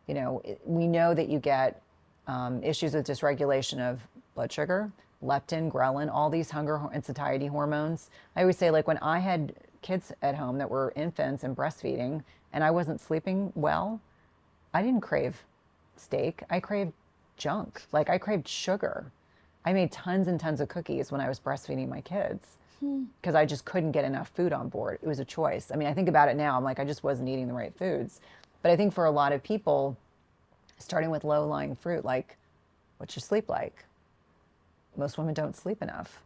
We know that you get issues with dysregulation of blood sugar, leptin, ghrelin, all these hunger and satiety hormones. I always say, like, when I had kids at home that were infants and breastfeeding and I wasn't sleeping well, I didn't crave steak. I craved junk. Like, I craved sugar. I made tons and tons of cookies when I was breastfeeding my kids because I just couldn't get enough food on board. It was a choice. I mean, I think about it now, I'm like, I just wasn't eating the right foods. But I think for a lot of people, starting with low-lying fruit, like, what's your sleep like? Most women don't sleep enough.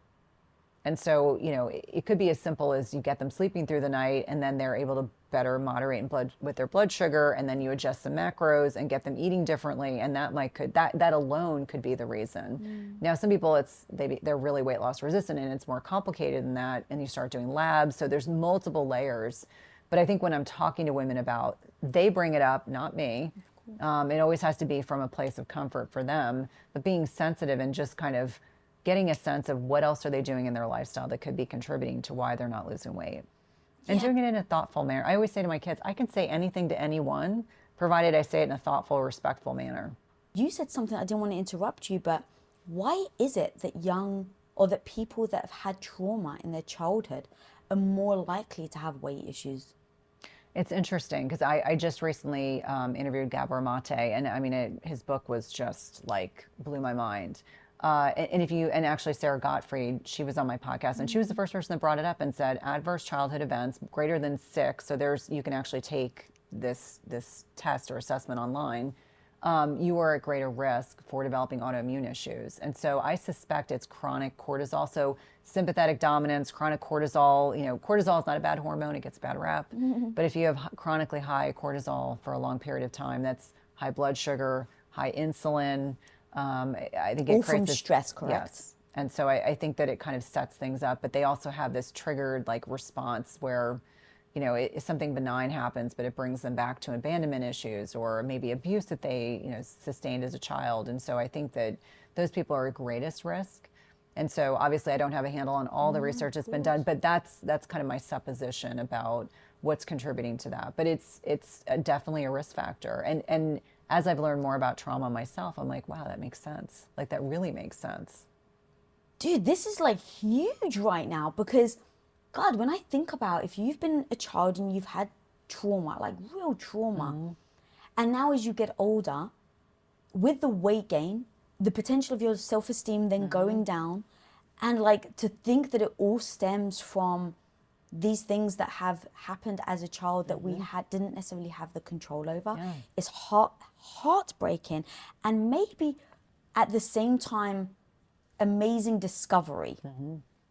And so, it could be as simple as you get them sleeping through the night and then they're able to better moderate with their blood sugar, and then you adjust the macros and get them eating differently, and that alone could be the reason. Now, some people they're really weight loss resistant and it's more complicated than that, and you start doing labs, so there's multiple layers. But I think when I'm talking to women about, they bring it up, not me. It always has to be from a place of comfort for them, but being sensitive and just kind of getting a sense of what else are they doing in their lifestyle that could be contributing to why they're not losing weight. And doing it in a thoughtful manner. I always say to my kids, I can say anything to anyone, provided I say it in a thoughtful, respectful manner. You said something, I didn't want to interrupt you, but why is it that people that have had trauma in their childhood are more likely to have weight issues? It's interesting because I just recently interviewed Gabor Mate, and I mean, his book was just like blew my mind. And if you, and actually Sarah Gottfried, she was on my podcast, and she was the first person that brought it up and said adverse childhood events greater than 6. So you can actually take this test or assessment online. You are at greater risk for developing autoimmune issues. And so I suspect it's chronic cortisol. So sympathetic dominance, chronic cortisol, cortisol is not a bad hormone, it gets a bad rep. But if you have chronically high cortisol for a long period of time, that's high blood sugar, high insulin. I think it All creates from stress, correct? Yes. And so I think that it kind of sets things up, but they also have this triggered like response where something benign happens, but it brings them back to abandonment issues or maybe abuse that they, sustained as a child. And so I think that those people are at greatest risk. And so obviously I don't have a handle on all the research that's been done, but that's kind of my supposition about what's contributing to that. But it's definitely a risk factor. And as I've learned more about trauma myself, I'm like, wow, that makes sense. Like that really makes sense. Dude, this is like huge right now because God, when I think about if you've been a child and you've had trauma, like real trauma, and now as you get older, with the weight gain, the potential of your self-esteem then going down, and like to think that it all stems from these things that have happened as a child that we didn't necessarily have the control over is heartbreaking, and maybe at the same time, amazing discovery.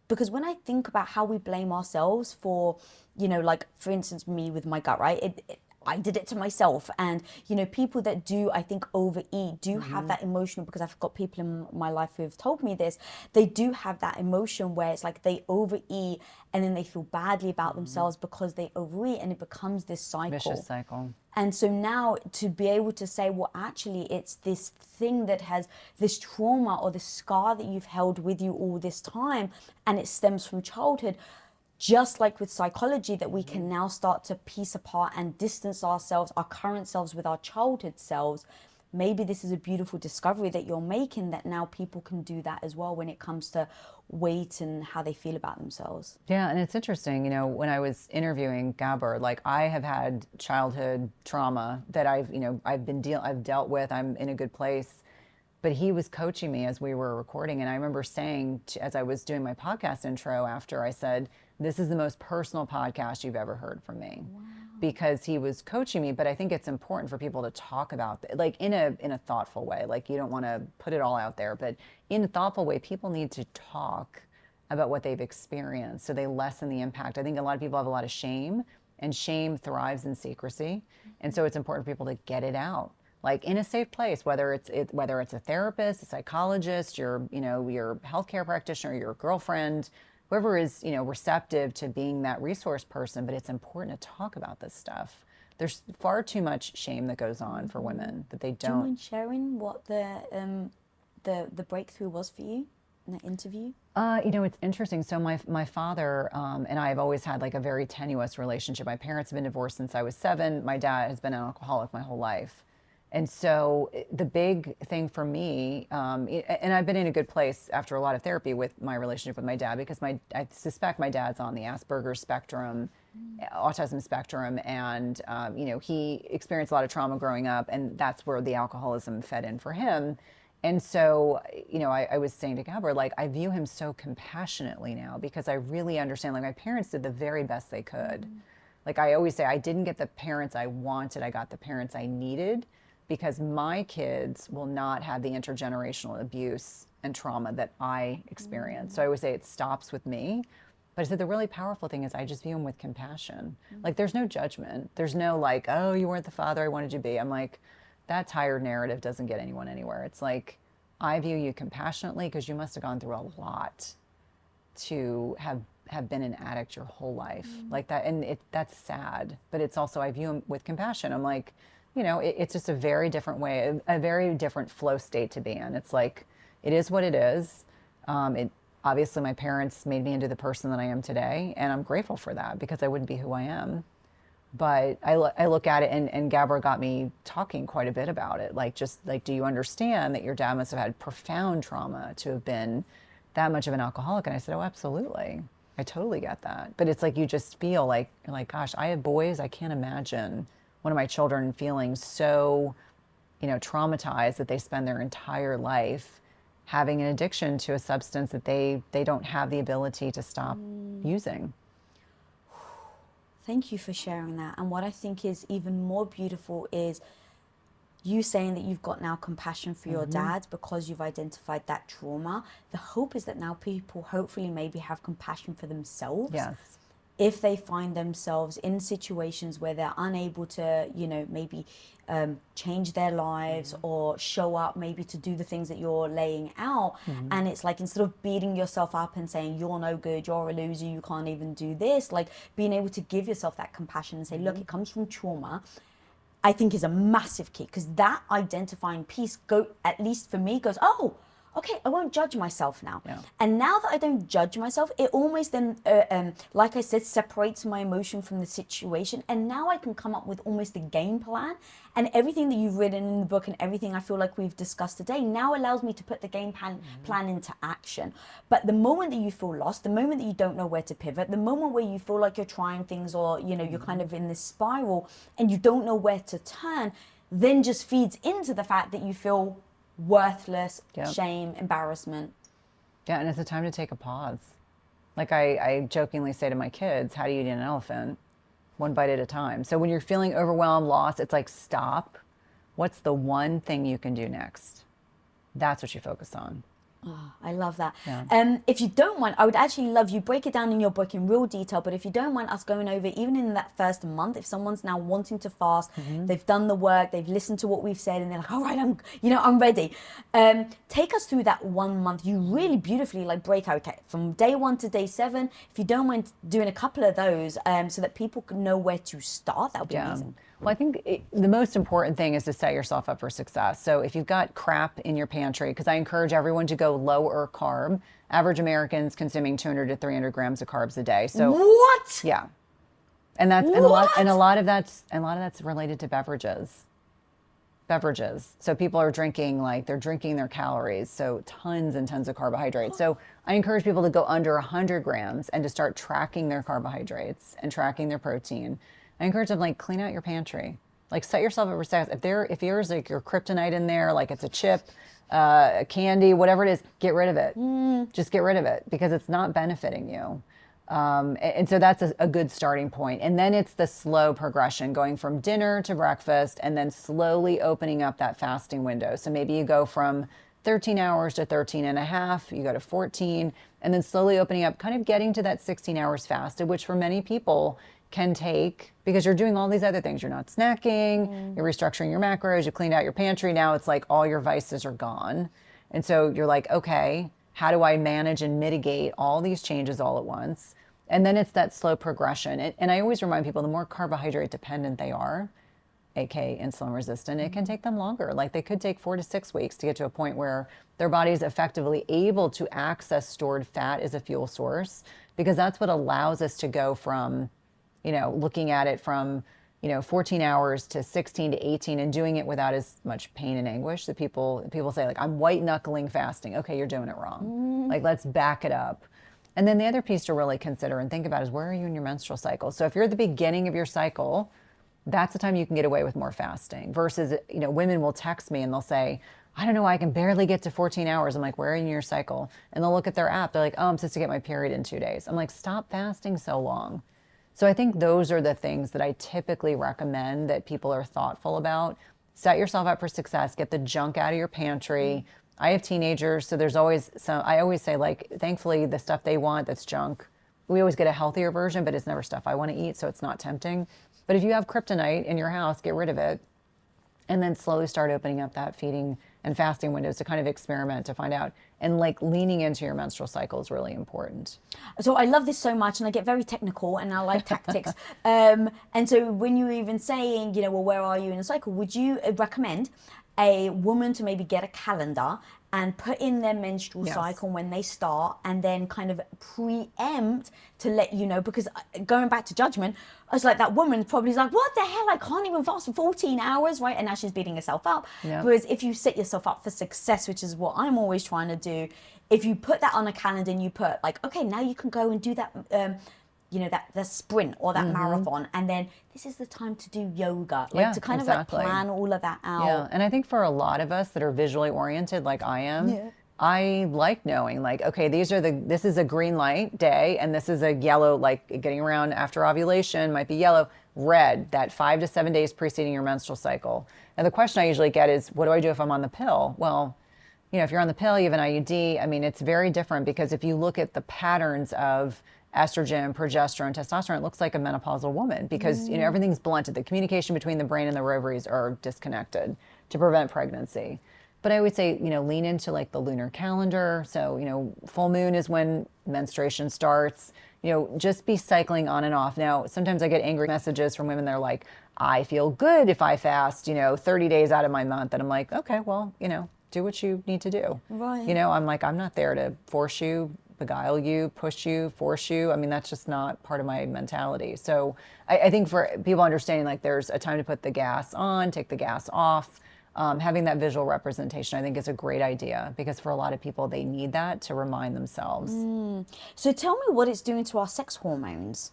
Because when I think about how we blame ourselves for, like for instance, me with my gut, right? I did it to myself. And, people that do, I think, overeat do have that emotional, because I've got people in my life who have told me this, they do have that emotion where it's like they overeat and then they feel badly about themselves because they overeat, and it becomes this cycle. Vicious cycle. And so now to be able to say, well, actually, it's this thing that has this trauma or this scar that you've held with you all this time, and it stems from childhood, just like with psychology, that we can now start to piece apart and distance ourselves, our current selves with our childhood selves. Maybe this is a beautiful discovery that you're making, that now people can do that as well when it comes to weight and how they feel about themselves. Yeah, and it's interesting, when I was interviewing Gabor, like I have had childhood trauma that I've dealt with. I'm in a good place. But he was coaching me as we were recording, and I remember saying, as I was doing my podcast intro after, I said, "This is the most personal podcast you've ever heard from me." Wow. Because he was coaching me, but I think it's important for people to talk about like in a thoughtful way. Like you don't want to put it all out there, but in a thoughtful way, people need to talk about what they've experienced so they lessen the impact. I think a lot of people have a lot of shame, and shame thrives in secrecy. And so it's important for people to get it out, like in a safe place, whether it's a therapist, a psychologist, your healthcare practitioner, your girlfriend, whoever is, receptive to being that resource person. But it's important to talk about this stuff. There's far too much shame that goes on for women that they don't. Do you mind sharing what the breakthrough was for you in that interview? It's interesting. So my father and I have always had like a very tenuous relationship. My parents have been divorced since I was 7. My dad has been an alcoholic my whole life. And so the big thing for me, and I've been in a good place after a lot of therapy with my relationship with my dad, because I suspect my dad's on the Asperger's spectrum, autism spectrum, and he experienced a lot of trauma growing up, and that's where the alcoholism fed in for him. And so, I was saying to Gabor, like, I view him so compassionately now, because I really understand, like, my parents did the very best they could. Like I always say, I didn't get the parents I wanted, I got the parents I needed, because my kids will not have the intergenerational abuse and trauma that I experienced. So I always say it stops with me. But I said the really powerful thing is I just view them with compassion. Like there's no judgment. There's no like, oh, you weren't the father I wanted you to be. I'm like, that tired narrative doesn't get anyone anywhere. It's like, I view you compassionately because you must have gone through a lot to have been an addict your whole life like that. And that's sad, but it's also, I view them with compassion. I'm like, it's just a very different way, a very different flow state to be in. It's like, it is what it is. Obviously my parents made me into the person that I am today, and I'm grateful for that, because I wouldn't be who I am. But I look at it, and Gabor got me talking quite a bit about it. Like, just like, do you understand that your dad must have had profound trauma to have been that much of an alcoholic? And I said, oh, absolutely. I totally get that. But it's like you just feel like, you're like, gosh, I have boys. I can't imagine one of my children feeling so, traumatized that they spend their entire life having an addiction to a substance that they don't have the ability to stop using. Thank you for sharing that. And what I think is even more beautiful is you saying that you've got now compassion for your dad because you've identified that trauma. The hope is that now people hopefully maybe have compassion for themselves. Yes. If they find themselves in situations where they're unable to, maybe change their lives or show up maybe to do the things that you're laying out. And it's like, instead of beating yourself up and saying, you're no good, you're a loser, you can't even do this, like being able to give yourself that compassion and say, look, it comes from trauma, I think is a massive key, because that identifying piece, at least for me, goes, oh, okay, I won't judge myself now. Yeah. And now that I don't judge myself, it almost then, like I said, separates my emotion from the situation. And now I can come up with almost a game plan. And everything that you've written in the book and everything I feel like we've discussed today now allows me to put the game plan into action. But the moment that you feel lost, the moment that you don't know where to pivot, the moment where you feel like you're trying things or, you're kind of in this spiral and you don't know where to turn, then just feeds into the fact that you feel worthless, shame, embarrassment. Yeah, and it's a time to take a pause. Like I jokingly say to my kids, how do you eat an elephant? One bite at a time. So when you're feeling overwhelmed, lost, it's like, stop. What's the one thing you can do next? That's what you focus on. Oh, I love that. Yeah. If you don't mind, I would actually love you break it down in your book in real detail, but if you don't mind us going over, even in that first month, if someone's now wanting to fast, they've done the work, they've listened to what we've said, and they're like, all right, I'm ready. Take us through that 1 month. You really beautifully break out, okay, from day 1 to day 7. If you don't mind doing a couple of those, so that people can know where to start, that would be amazing. Well, I think the most important thing is to set yourself up for success. So if you've got crap in your pantry, because I encourage everyone to go lower carb. Average Americans consuming 200 to 300 grams of carbs a day. So what? Yeah, and that's and a lot of that's related to beverages. So people are drinking they're drinking their calories. So tons and tons of carbohydrates. So I encourage people to go under 100 grams and to start tracking their carbohydrates and tracking their protein. I encourage them, clean out your pantry. Set yourself up for success. If there's your kryptonite in there, it's a chip, a candy, whatever it is, get rid of it. Just get rid of it because it's not benefiting you. And so that's a good starting point. And then it's the slow progression, going from dinner to breakfast and then slowly opening up that fasting window. So maybe you go from 13 hours to 13 and a half, you go to 14, and then slowly opening up, kind of getting to that 16 hours fasted, which for many people can take, because you're doing all these other things. You're not snacking, you're restructuring your macros, you cleaned out your pantry. Now it's all your vices are gone. And so you're like, okay, how do I manage and mitigate all these changes all at once? And then it's that slow progression. And I always remind people, the more carbohydrate dependent they are, aka insulin resistant, it can take them longer. They could take 4 to 6 weeks to get to a point where their body is effectively able to access stored fat as a fuel source, because that's what allows us to go from looking at it from, 14 hours to 16 to 18 and doing it without as much pain and anguish. That people say, I'm white knuckling fasting. Okay, you're doing it wrong. Let's back it up. And then the other piece to really consider and think about is, where are you in your menstrual cycle? So if you're at the beginning of your cycle, that's the time you can get away with more fasting versus, women will text me and they'll say, I don't know, I can barely get to 14 hours. I'm like, where are you in your cycle? And they'll look at their app. They're like, oh, I'm supposed to get my period in 2 days. I'm like, stop fasting so long. So I think those are the things that I typically recommend that people are thoughtful about. Set yourself up for success. Get the junk out of your pantry. I have teenagers, so there's always some, I always say, thankfully, the stuff they want that's junk, we always get a healthier version, but it's never stuff I want to eat, so it's not tempting. But if you have kryptonite in your house, get rid of it. And then slowly start opening up that feeding and fasting windows to kind of experiment to find out. And leaning into your menstrual cycle is really important. So I love this so much, and I get very technical, and I like tactics. And so when you were even saying, well, where are you in a cycle? Would you recommend a woman to maybe get a calendar and put in their menstrual Yes. cycle when they start, and then kind of preempt to let you know, because going back to judgment, I was like, that woman probably is like, what the hell, I can't even fast for 14 hours, right? And now she's beating herself up. Yeah. Whereas if you set yourself up for success, which is what I'm always trying to do, if you put that on a calendar and you put like, okay, now you can go and do that, that sprint or that marathon, and then this is the time to do yoga, like Yeah, to kind exactly. of like plan all of that out. Yeah, and I think for a lot of us that are visually oriented like I am, I like knowing like, okay, this is a green light day and this is a yellow, like getting around after ovulation might be yellow, red, that 5 to 7 days preceding your menstrual cycle. And the question I usually get is, what do I do if I'm on the pill? Well, if you're on the pill, you have an IUD, I mean, it's very different, because if you look at the patterns of estrogen, progesterone, testosterone, it looks like a menopausal woman, because everything's blunted. The communication between the brain and the ovaries are disconnected to prevent pregnancy. But I would say, lean into like the lunar calendar. So, full moon is when menstruation starts. Just be cycling on and off. Now, sometimes I get angry messages from women that are like, I feel good if I fast, 30 days out of my month. And I'm like, okay, well, do what you need to do. Right. I'm like, I'm not there to force you, beguile you, push you, force you. I mean, that's just not part of my mentality. So I think for people understanding, like, there's a time to put the gas on, take the gas off. Having that visual representation, I think, is a great idea, because for a lot of people, they need that to remind themselves. So tell me what it's doing to our sex hormones.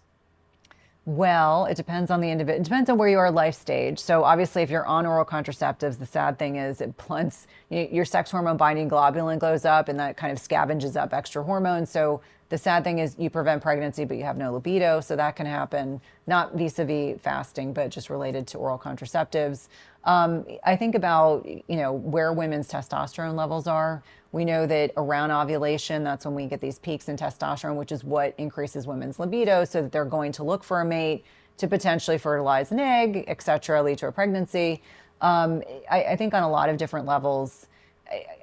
Well, it depends on the individual. It depends on where you are life stage. So obviously, if you're on oral contraceptives, the sad thing is it blunts your sex hormone binding globulin goes up, and that kind of scavenges up extra hormones. So the sad thing is you prevent pregnancy, but you have no libido. So that can happen, not vis-a-vis fasting, but just related to oral contraceptives. I think about, where women's testosterone levels are. We know that around ovulation, that's when we get these peaks in testosterone, which is what increases women's libido, so that they're going to look for a mate to potentially fertilize an egg, et cetera, lead to a pregnancy. I think on a lot of different levels,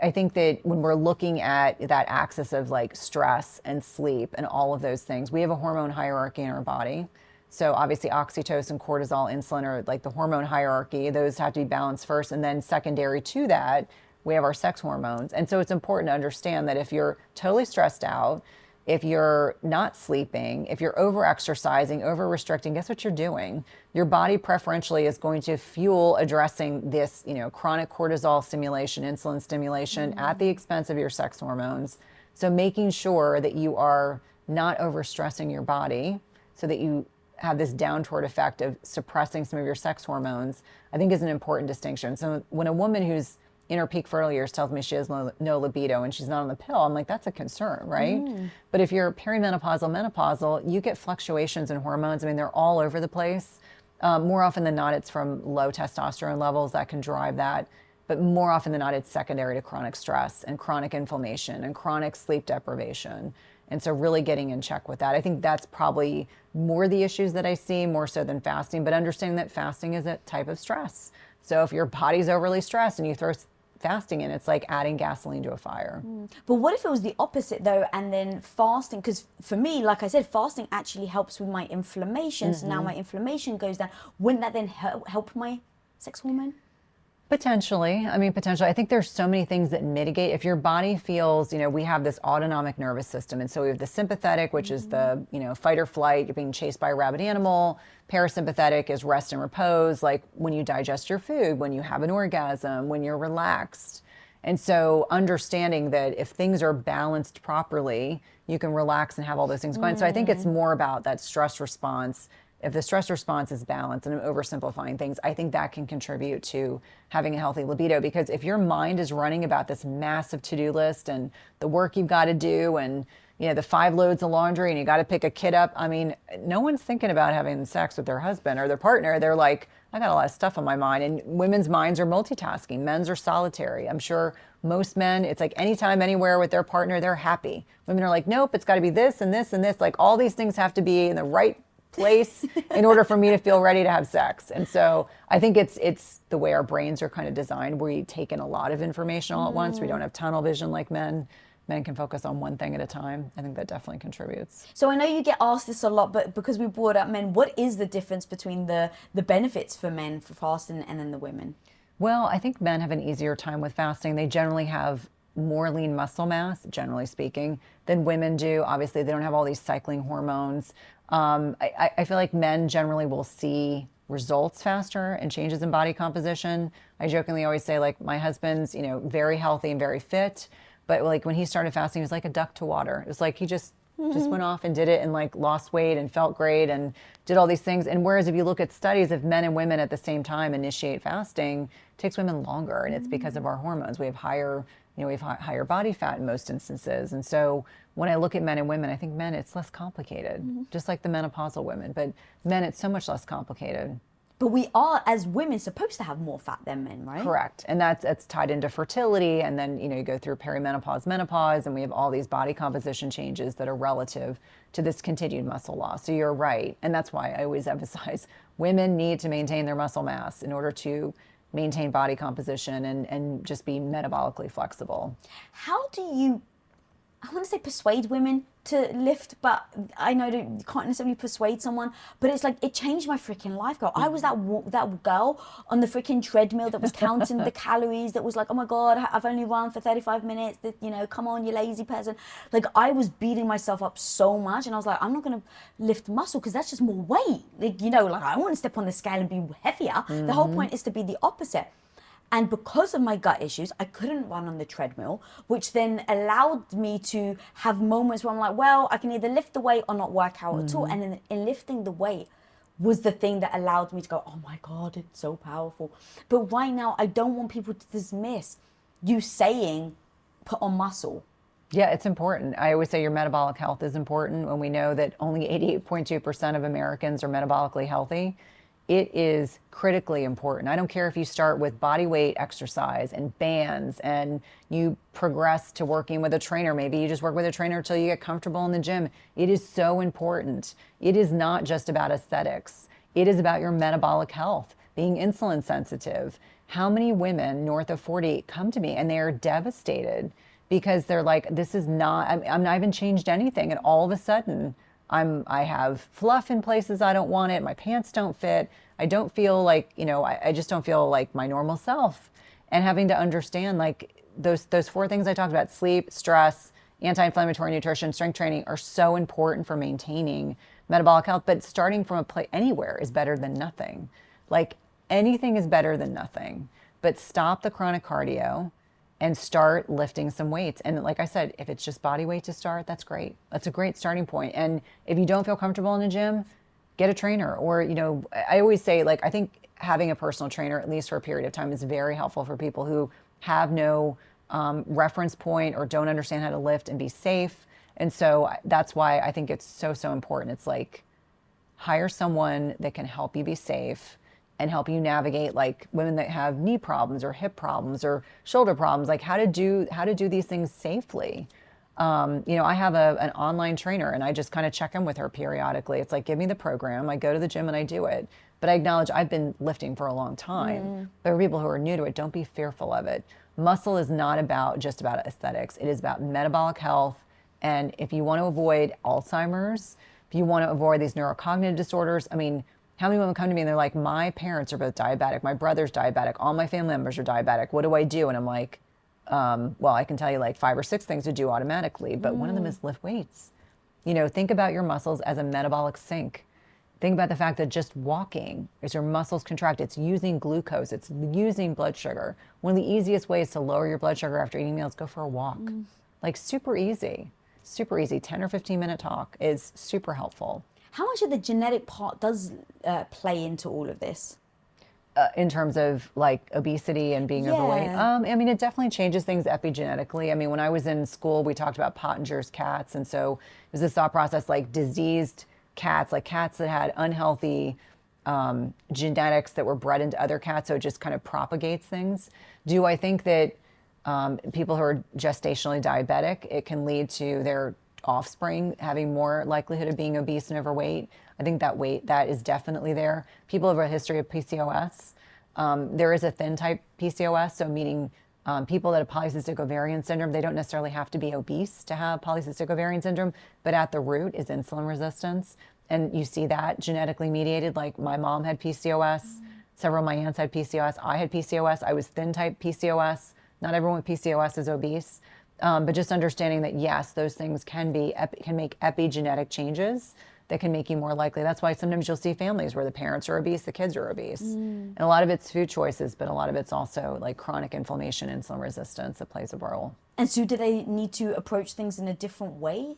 I think that when we're looking at that axis of like stress and sleep and all of those things, we have a hormone hierarchy in our body. So obviously oxytocin, cortisol, insulin are like the hormone hierarchy. Those have to be balanced first. And then secondary to that, we have our sex hormones. And so it's important to understand that if you're totally stressed out, if you're not sleeping, if you're over-exercising, over-restricting, guess what you're doing? Your body preferentially is going to fuel addressing this, chronic cortisol stimulation, insulin stimulation at the expense of your sex hormones. So making sure that you are not overstressing your body so that you have this downward effect of suppressing some of your sex hormones, I think is an important distinction. So when a woman who's in her peak fertile years tells me she has no libido and she's not on the pill, I'm like, that's a concern, right? But if you're perimenopausal, menopausal, you get fluctuations in hormones. I mean, they're all over the place. More often than not, it's from low testosterone levels that can drive that. But more often than not, it's secondary to chronic stress and chronic inflammation and chronic sleep deprivation. And so really getting in check with that. I think that's probably more the issues that I see, more so than fasting, but understanding that fasting is a type of stress. So if your body's overly stressed and you throw fasting in, it's like adding gasoline to a fire. But what if it was the opposite though, and then fasting? Because for me, like I said, fasting actually helps with my inflammation. So now my inflammation goes down. Wouldn't that then help my sex hormone? Potentially. I mean, potentially. I think there's so many things that mitigate. If your body feels, we have this autonomic nervous system. And so we have the sympathetic, which is the, fight or flight. You're being chased by a rabid animal. Parasympathetic is rest and repose, like when you digest your food, when you have an orgasm, when you're relaxed. And so understanding that if things are balanced properly, you can relax and have all those things going. So I think it's more about that stress response. If the stress response is balanced, and I'm oversimplifying things, I think that can contribute to having a healthy libido. Because if your mind is running about this massive to-do list and the work you've got to do and the 5 loads of laundry and you got to pick a kid up, I mean, no one's thinking about having sex with their husband or their partner. They're like, I got a lot of stuff on my mind. And women's minds are multitasking. Men's are solitary. I'm sure most men, it's like anytime, anywhere with their partner, they're happy. Women are like, nope, it's got to be this and this and this. Like all these things have to be in the right place in order for me to feel ready to have sex. And so I think it's the way our brains are kind of designed. We take in a lot of information all at once. We don't have tunnel vision like men. Men can focus on one thing at a time. I think that definitely contributes. So I know you get asked this a lot, but because we brought up men, what is the difference between the benefits for men for fasting and then the women? Well, I think men have an easier time with fasting. They generally have more lean muscle mass, generally speaking, than women do. Obviously, they don't have all these cycling hormones. I feel like men generally will see results faster and changes in body composition. I jokingly always say, like, my husband's, very healthy and very fit, but like when he started fasting, he was like a duck to water. It was like he just went off and did it and like lost weight and felt great and did all these things. And whereas if you look at studies, if men and women at the same time initiate fasting, it takes women longer, and it's because of our hormones. We have higher body fat in most instances. And so when I look at men and women, I think men, it's less complicated, just like the menopausal women. But men, it's so much less complicated. But we are, as women, supposed to have more fat than men, right? Correct. And that's tied into fertility. And then, you go through perimenopause, menopause, and we have all these body composition changes that are relative to this continued muscle loss. So you're right. And that's why I always emphasize women need to maintain their muscle mass in order to maintain body composition and just be metabolically flexible. How do you, I want to say persuade women to lift, but I know that you can't necessarily persuade someone, but it's like, it changed my freaking life, girl. I was that girl on the freaking treadmill that was counting the calories, that was like, oh my God, I've only run for 35 minutes, that, come on, you lazy person. Like, I was beating myself up so much, and I was like, I'm not going to lift muscle because that's just more weight. Like, I don't want to step on the scale and be heavier. The whole point is to be the opposite. And because of my gut issues, I couldn't run on the treadmill, which then allowed me to have moments where I'm like, well, I can either lift the weight or not work out at all. And then in lifting the weight was the thing that allowed me to go, oh my God, it's so powerful. But right now, I don't want people to dismiss you saying, put on muscle. Yeah, it's important. I always say your metabolic health is important. When we know that only 88.2% of Americans are metabolically healthy, it is critically important. I don't care if you start with body weight exercise and bands and you progress to working with a trainer. Maybe you just work with a trainer until you get comfortable in the gym. It is so important. It is not just about aesthetics. It is about your metabolic health, being insulin sensitive. How many women north of 40 come to me and they are devastated because they're like, this is not, I'm not even changed anything. And all of a sudden, I have fluff in places I don't want it. My pants don't fit. I don't feel like, I just don't feel like my normal self. And having to understand like those four things I talked about, sleep, stress, anti-inflammatory nutrition, strength training, are so important for maintaining metabolic health. But starting from a place anywhere is better than nothing. Like anything is better than nothing. But stop the chronic cardio and start lifting some weights. And like I said, if it's just body weight to start, that's great. That's a great starting point. And if you don't feel comfortable in the gym, get a trainer. Or, I always say, like, I think having a personal trainer, at least for a period of time, is very helpful for people who have no reference point or don't understand how to lift and be safe. And so that's why I think it's so, so important. It's like, hire someone that can help you be safe and help you navigate, like women that have knee problems or hip problems or shoulder problems, like how to do these things safely. I have an online trainer and I just kind of check in with her periodically. It's like, give me the program. I go to the gym and I do it. But I acknowledge I've been lifting for a long time. There are people who are new to it. Don't be fearful of it. Muscle is not just about aesthetics. It is about metabolic health. And if you want to avoid Alzheimer's, if you want to avoid these neurocognitive disorders, how many women come to me and they're like, my parents are both diabetic, my brother's diabetic, all my family members are diabetic. What do I do? And I'm like, well, I can tell you like 5 or 6 things to do automatically, but one of them is lift weights. Think about your muscles as a metabolic sink. Think about the fact that just walking, as your muscles contract, it's using glucose, it's using blood sugar. One of the easiest ways to lower your blood sugar after eating meals, go for a walk. Like super easy. 10 or 15 minute talk is super helpful. How much of the genetic part does play into all of this? In terms of like obesity and being overweight? It definitely changes things epigenetically. When I was in school, we talked about Pottinger's cats. And so it was this thought process, like diseased cats, like cats that had unhealthy genetics that were bred into other cats. So it just kind of propagates things. Do I think that people who are gestationally diabetic, it can lead to their offspring having more likelihood of being obese and overweight? I think that is definitely there. People have a history of PCOS. There is a thin type PCOS, so meaning people that have polycystic ovarian syndrome, they don't necessarily have to be obese to have polycystic ovarian syndrome, but at the root is insulin resistance. And you see that genetically mediated, like my mom had PCOS. Several of my aunts had PCOS. I had PCOS. I was thin type PCOS. Not everyone with PCOS is obese. But just understanding that, yes, those things can make epigenetic changes that can make you more likely. That's why sometimes you'll see families where the parents are obese, the kids are obese. And a lot of it's food choices, but a lot of it's also like chronic inflammation, insulin resistance that plays a role. And so do they need to approach things in a different way?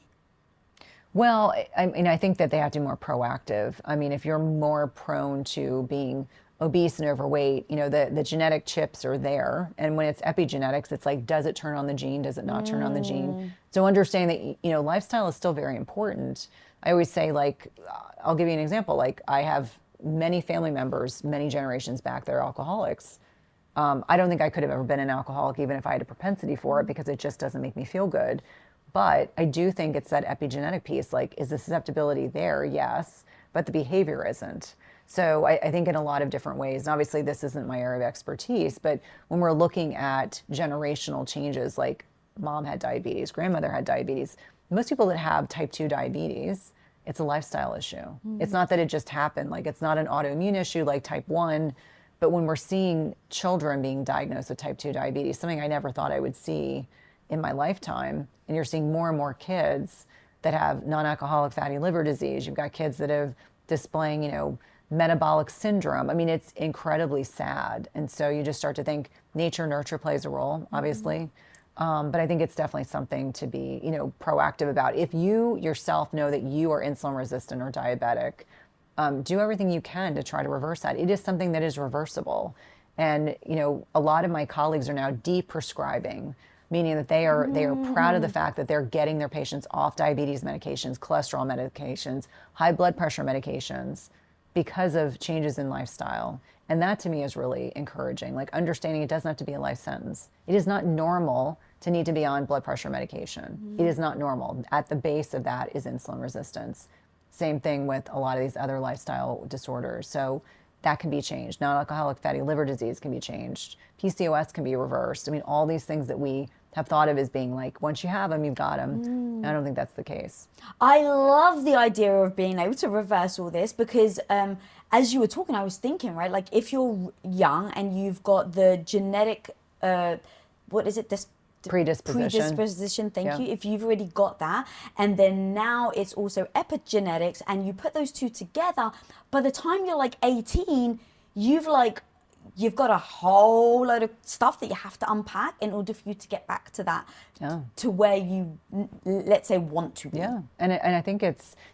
Well, I mean, I think that they have to be more proactive. I mean, if you're more prone to being obese and overweight, the genetic chips are there. And when it's epigenetics, it's like, does it turn on the gene? Does it not turn on the gene? So understanding that, lifestyle is still very important. I always say, like, I'll give you an example. Like, I have many family members, many generations back, that are alcoholics. I don't think I could have ever been an alcoholic, even if I had a propensity for it, because it just doesn't make me feel good. But I do think it's that epigenetic piece. Like, is the susceptibility there? Yes, but the behavior isn't. So I think in a lot of different ways, and obviously this isn't my area of expertise, but when we're looking at generational changes, like mom had diabetes, grandmother had diabetes, most people that have type 2 diabetes, it's a lifestyle issue. It's not that it just happened. Like, it's not an autoimmune issue like type 1, but when we're seeing children being diagnosed with type 2 diabetes, something I never thought I would see in my lifetime, and you're seeing more and more kids that have non-alcoholic fatty liver disease. You've got kids that have displaying, metabolic syndrome. I mean, it's incredibly sad. And so you just start to think nature, nurture plays a role, obviously. But I think it's definitely something to be, proactive about. If you yourself know that you are insulin resistant or diabetic, do everything you can to try to reverse that. It is something that is reversible. And, a lot of my colleagues are now de-prescribing, meaning that they are proud of the fact that they're getting their patients off diabetes medications, cholesterol medications, high blood pressure medications, because of changes in lifestyle. And that to me is really encouraging, like understanding it doesn't have to be a life sentence. It is not normal to need to be on blood pressure medication. It is not normal. At the base of that is insulin resistance. Same thing with a lot of these other lifestyle disorders. So that can be changed. Non-alcoholic fatty liver disease can be changed. PCOS can be reversed. I mean, all these things that we have thought of as being like, once you have them, you've got them. I don't think that's the case. I love the idea of being able to reverse all this because as you were talking, I was thinking, right? Like, if you're young and you've got the genetic, what is it? This predisposition, thank you. If you've already got that, and then now it's also epigenetics, and you put those two together, by the time you're like 18, you've got a whole load of stuff that you have to unpack in order for you to get back to that, to where you, let's say, want to be. Yeah, and I think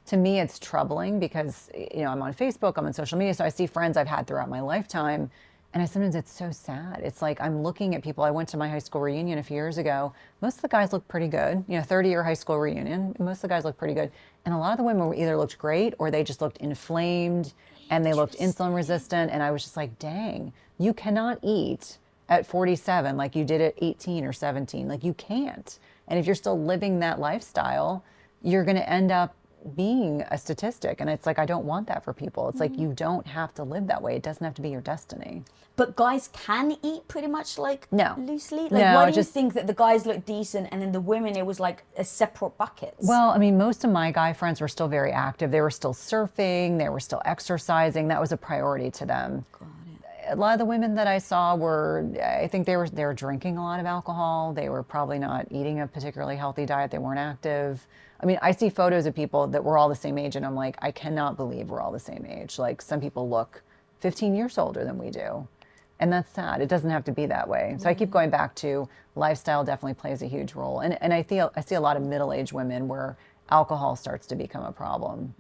to me, it's troubling because, I'm on Facebook, I'm on social media, so I see friends I've had throughout my lifetime, and sometimes it's so sad. It's like I'm looking at people. I went to my high school reunion a few years ago. Most of the guys looked pretty good. 30-year high school reunion. Most of the guys looked pretty good. And a lot of the women either looked great or they just looked inflamed and they looked insulin resistant. And I was just like, dang, you cannot eat at 47 like you did at 18 or 17. Like, you can't. And if you're still living that lifestyle, you're going to end up being a statistic. And it's like, I don't want that for people. It's like, you don't have to live that way. It doesn't have to be your destiny. But guys can eat pretty much like loosely? Like, no, why do you think that the guys look decent and then the women, it was like a separate buckets? Well, I mean, most of my guy friends were still very active. They were still surfing. They were still exercising. That was a priority to them. Got it. A lot of the women that I saw I think they were drinking a lot of alcohol. They were probably not eating a particularly healthy diet. They weren't active. I mean, I see photos of people that were all the same age, and I'm like, I cannot believe we're all the same age. Like, some people look 15 years older than we do. And that's sad. It doesn't have to be that way. So I keep going back to lifestyle definitely plays a huge role. And I see a lot of middle-aged women where alcohol starts to become a problem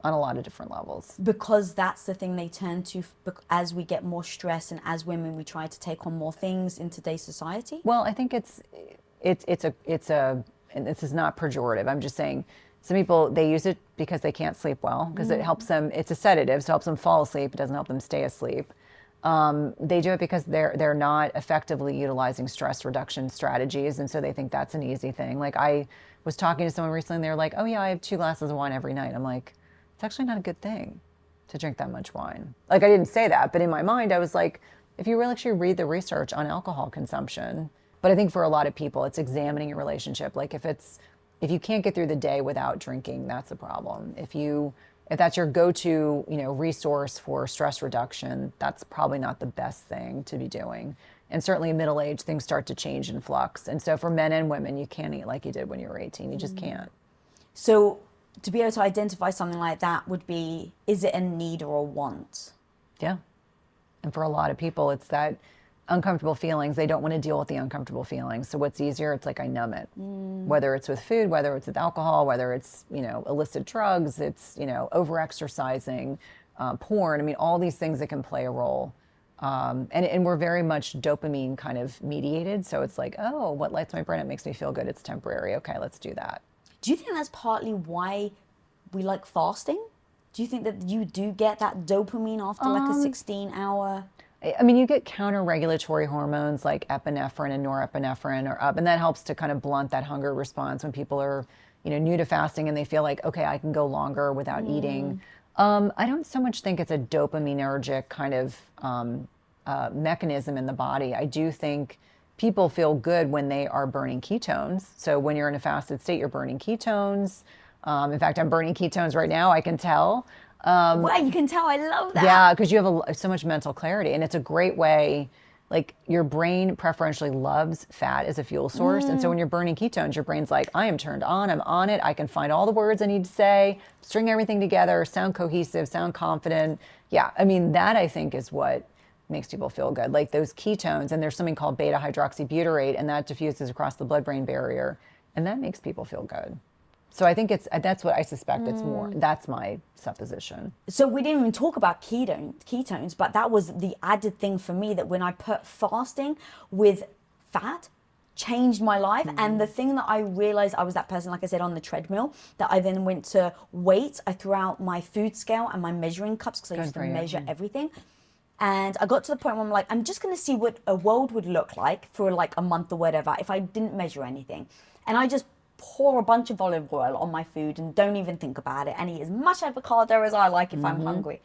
on a lot of different levels. Because that's the thing they turn to as we get more stress, and as women we try to take on more things in today's society? Well, I think it's and this is not pejorative. I'm just saying some people, they use it because they can't sleep well, because it helps them, it's a sedative, so it helps them fall asleep. It doesn't help them stay asleep. They do it because they're not effectively utilizing stress reduction strategies, and so they think that's an easy thing. Like, I was talking to someone recently, and they were like, oh yeah, I have 2 glasses of wine every night. I'm like, it's actually not a good thing to drink that much wine. Like, I didn't say that, but in my mind, I was like, if you really actually read the research on alcohol consumption, but I think for a lot of people, it's examining your relationship. Like, if you can't get through the day without drinking, that's a problem. If you if that's your go-to, resource for stress reduction, that's probably not the best thing to be doing. And certainly in middle age, things start to change and flux. And so for men and women, you can't eat like you did when you were 18. You just can't. So to be able to identify something like that would be, is it a need or a want? Yeah. And for a lot of people, it's that uncomfortable feelings. They don't want to deal with the uncomfortable feelings. So what's easier? It's like I numb it. Whether it's with food, whether it's with alcohol, whether it's, illicit drugs, it's, over-exercising, porn. I mean, all these things that can play a role. And we're very much dopamine kind of mediated. So it's like, oh, what lights my brain? It makes me feel good. It's temporary. Okay, let's do that. Do you think that's partly why we like fasting? Do you think that you do get that dopamine after like a 16-hour? I mean, you get counter-regulatory hormones like epinephrine and norepinephrine are up, and that helps to kind of blunt that hunger response when people are, new to fasting and they feel like, okay, I can go longer without eating. I don't so much think it's a dopaminergic kind of mechanism in the body. I do think people feel good when they are burning ketones. So when you're in a fasted state, you're burning ketones. In fact, I'm burning ketones right now. I can tell. Wow, you can tell. I love that. Yeah, because you have so much mental clarity, and it's a great way. Like your brain preferentially loves fat as a fuel source, and so when you're burning ketones, your brain's like, I am turned on. I'm on it. I can find all the words I need to say, string everything together, sound cohesive, sound confident. Yeah, I mean that I think is what makes people feel good. Like those ketones, and there's something called beta hydroxybutyrate, and that diffuses across the blood-brain barrier, and that makes people feel good. So I think that's what I suspect it's more. That's my supposition. So we didn't even talk about ketones, but that was the added thing for me, that when I put fasting with fat, changed my life. And the thing that I realized, I was that person, like I said, on the treadmill, that I then went to weight. I threw out my food scale and my measuring cups because I used to measure everything. And I got to the point where I'm like, I'm just going to see what a world would look like for like a month or whatever if I didn't measure anything. And I just pour a bunch of olive oil on my food and don't even think about it and eat as much avocado as I like if I'm hungry.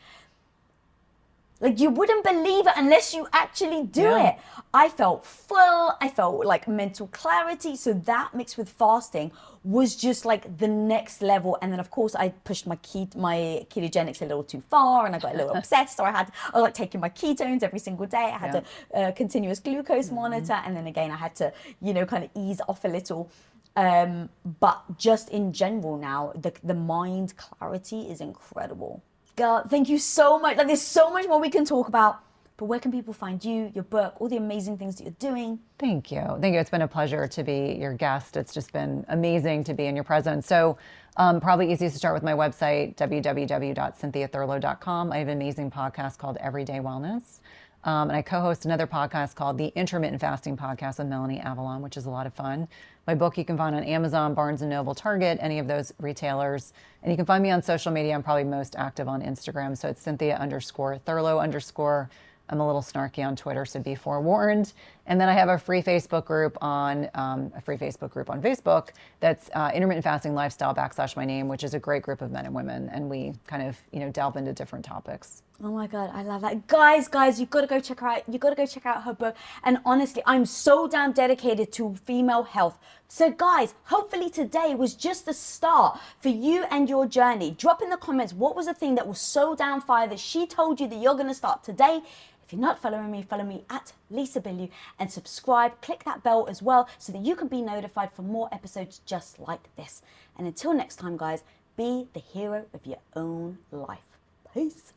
Like, you wouldn't believe it unless you actually do it. I felt full. I felt like mental clarity. So that mixed with fasting was just like the next level. And then of course I pushed my ketogenics a little too far, and I got a little obsessed. So I was like taking my ketones every single day. I had a continuous glucose monitor. And then again, I had to, kind of ease off a little. But just in general now, the mind clarity is incredible. Girl, thank you so much. Like, there's so much more we can talk about, but where can people find you, your book, all the amazing things that you're doing? Thank you. Thank you. It's been a pleasure to be your guest. It's just been amazing to be in your presence. So probably easiest to start with my website, www.cynthiathurlow.com. I have an amazing podcast called Everyday Wellness. And I co-host another podcast called the Intermittent Fasting Podcast with Melanie Avalon, which is a lot of fun. My book you can find on Amazon, Barnes & Noble, Target, any of those retailers. And you can find me on social media. I'm probably most active on Instagram. So it's Cynthia_Thurlow_. I'm a little snarky on Twitter, so be forewarned. And then I have a free Facebook group on Facebook that's Intermittent Fasting Lifestyle / my name, which is a great group of men and women, and we kind of delve into different topics. Oh my God, I love that. Guys, you gotta go check her out. You gotta go check out her book. And honestly, I'm so damn dedicated to female health. So guys, hopefully today was just the start for you and your journey. Drop in the comments, what was the thing that was so damn fire that she told you that you're gonna start today? If you're not following me, follow me at Lisa Bilyeu and subscribe. Click that bell as well so that you can be notified for more episodes just like this. And until next time, guys, be the hero of your own life. Peace.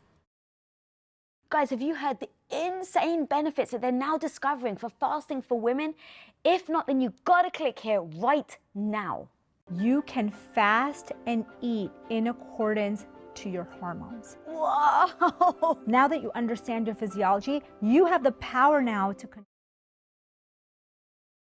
Guys, have you heard the insane benefits that they're now discovering for fasting for women? If not, then you gotta click here right now. You can fast and eat in accordance to your hormones. Whoa! Now that you understand your physiology, you have the power now to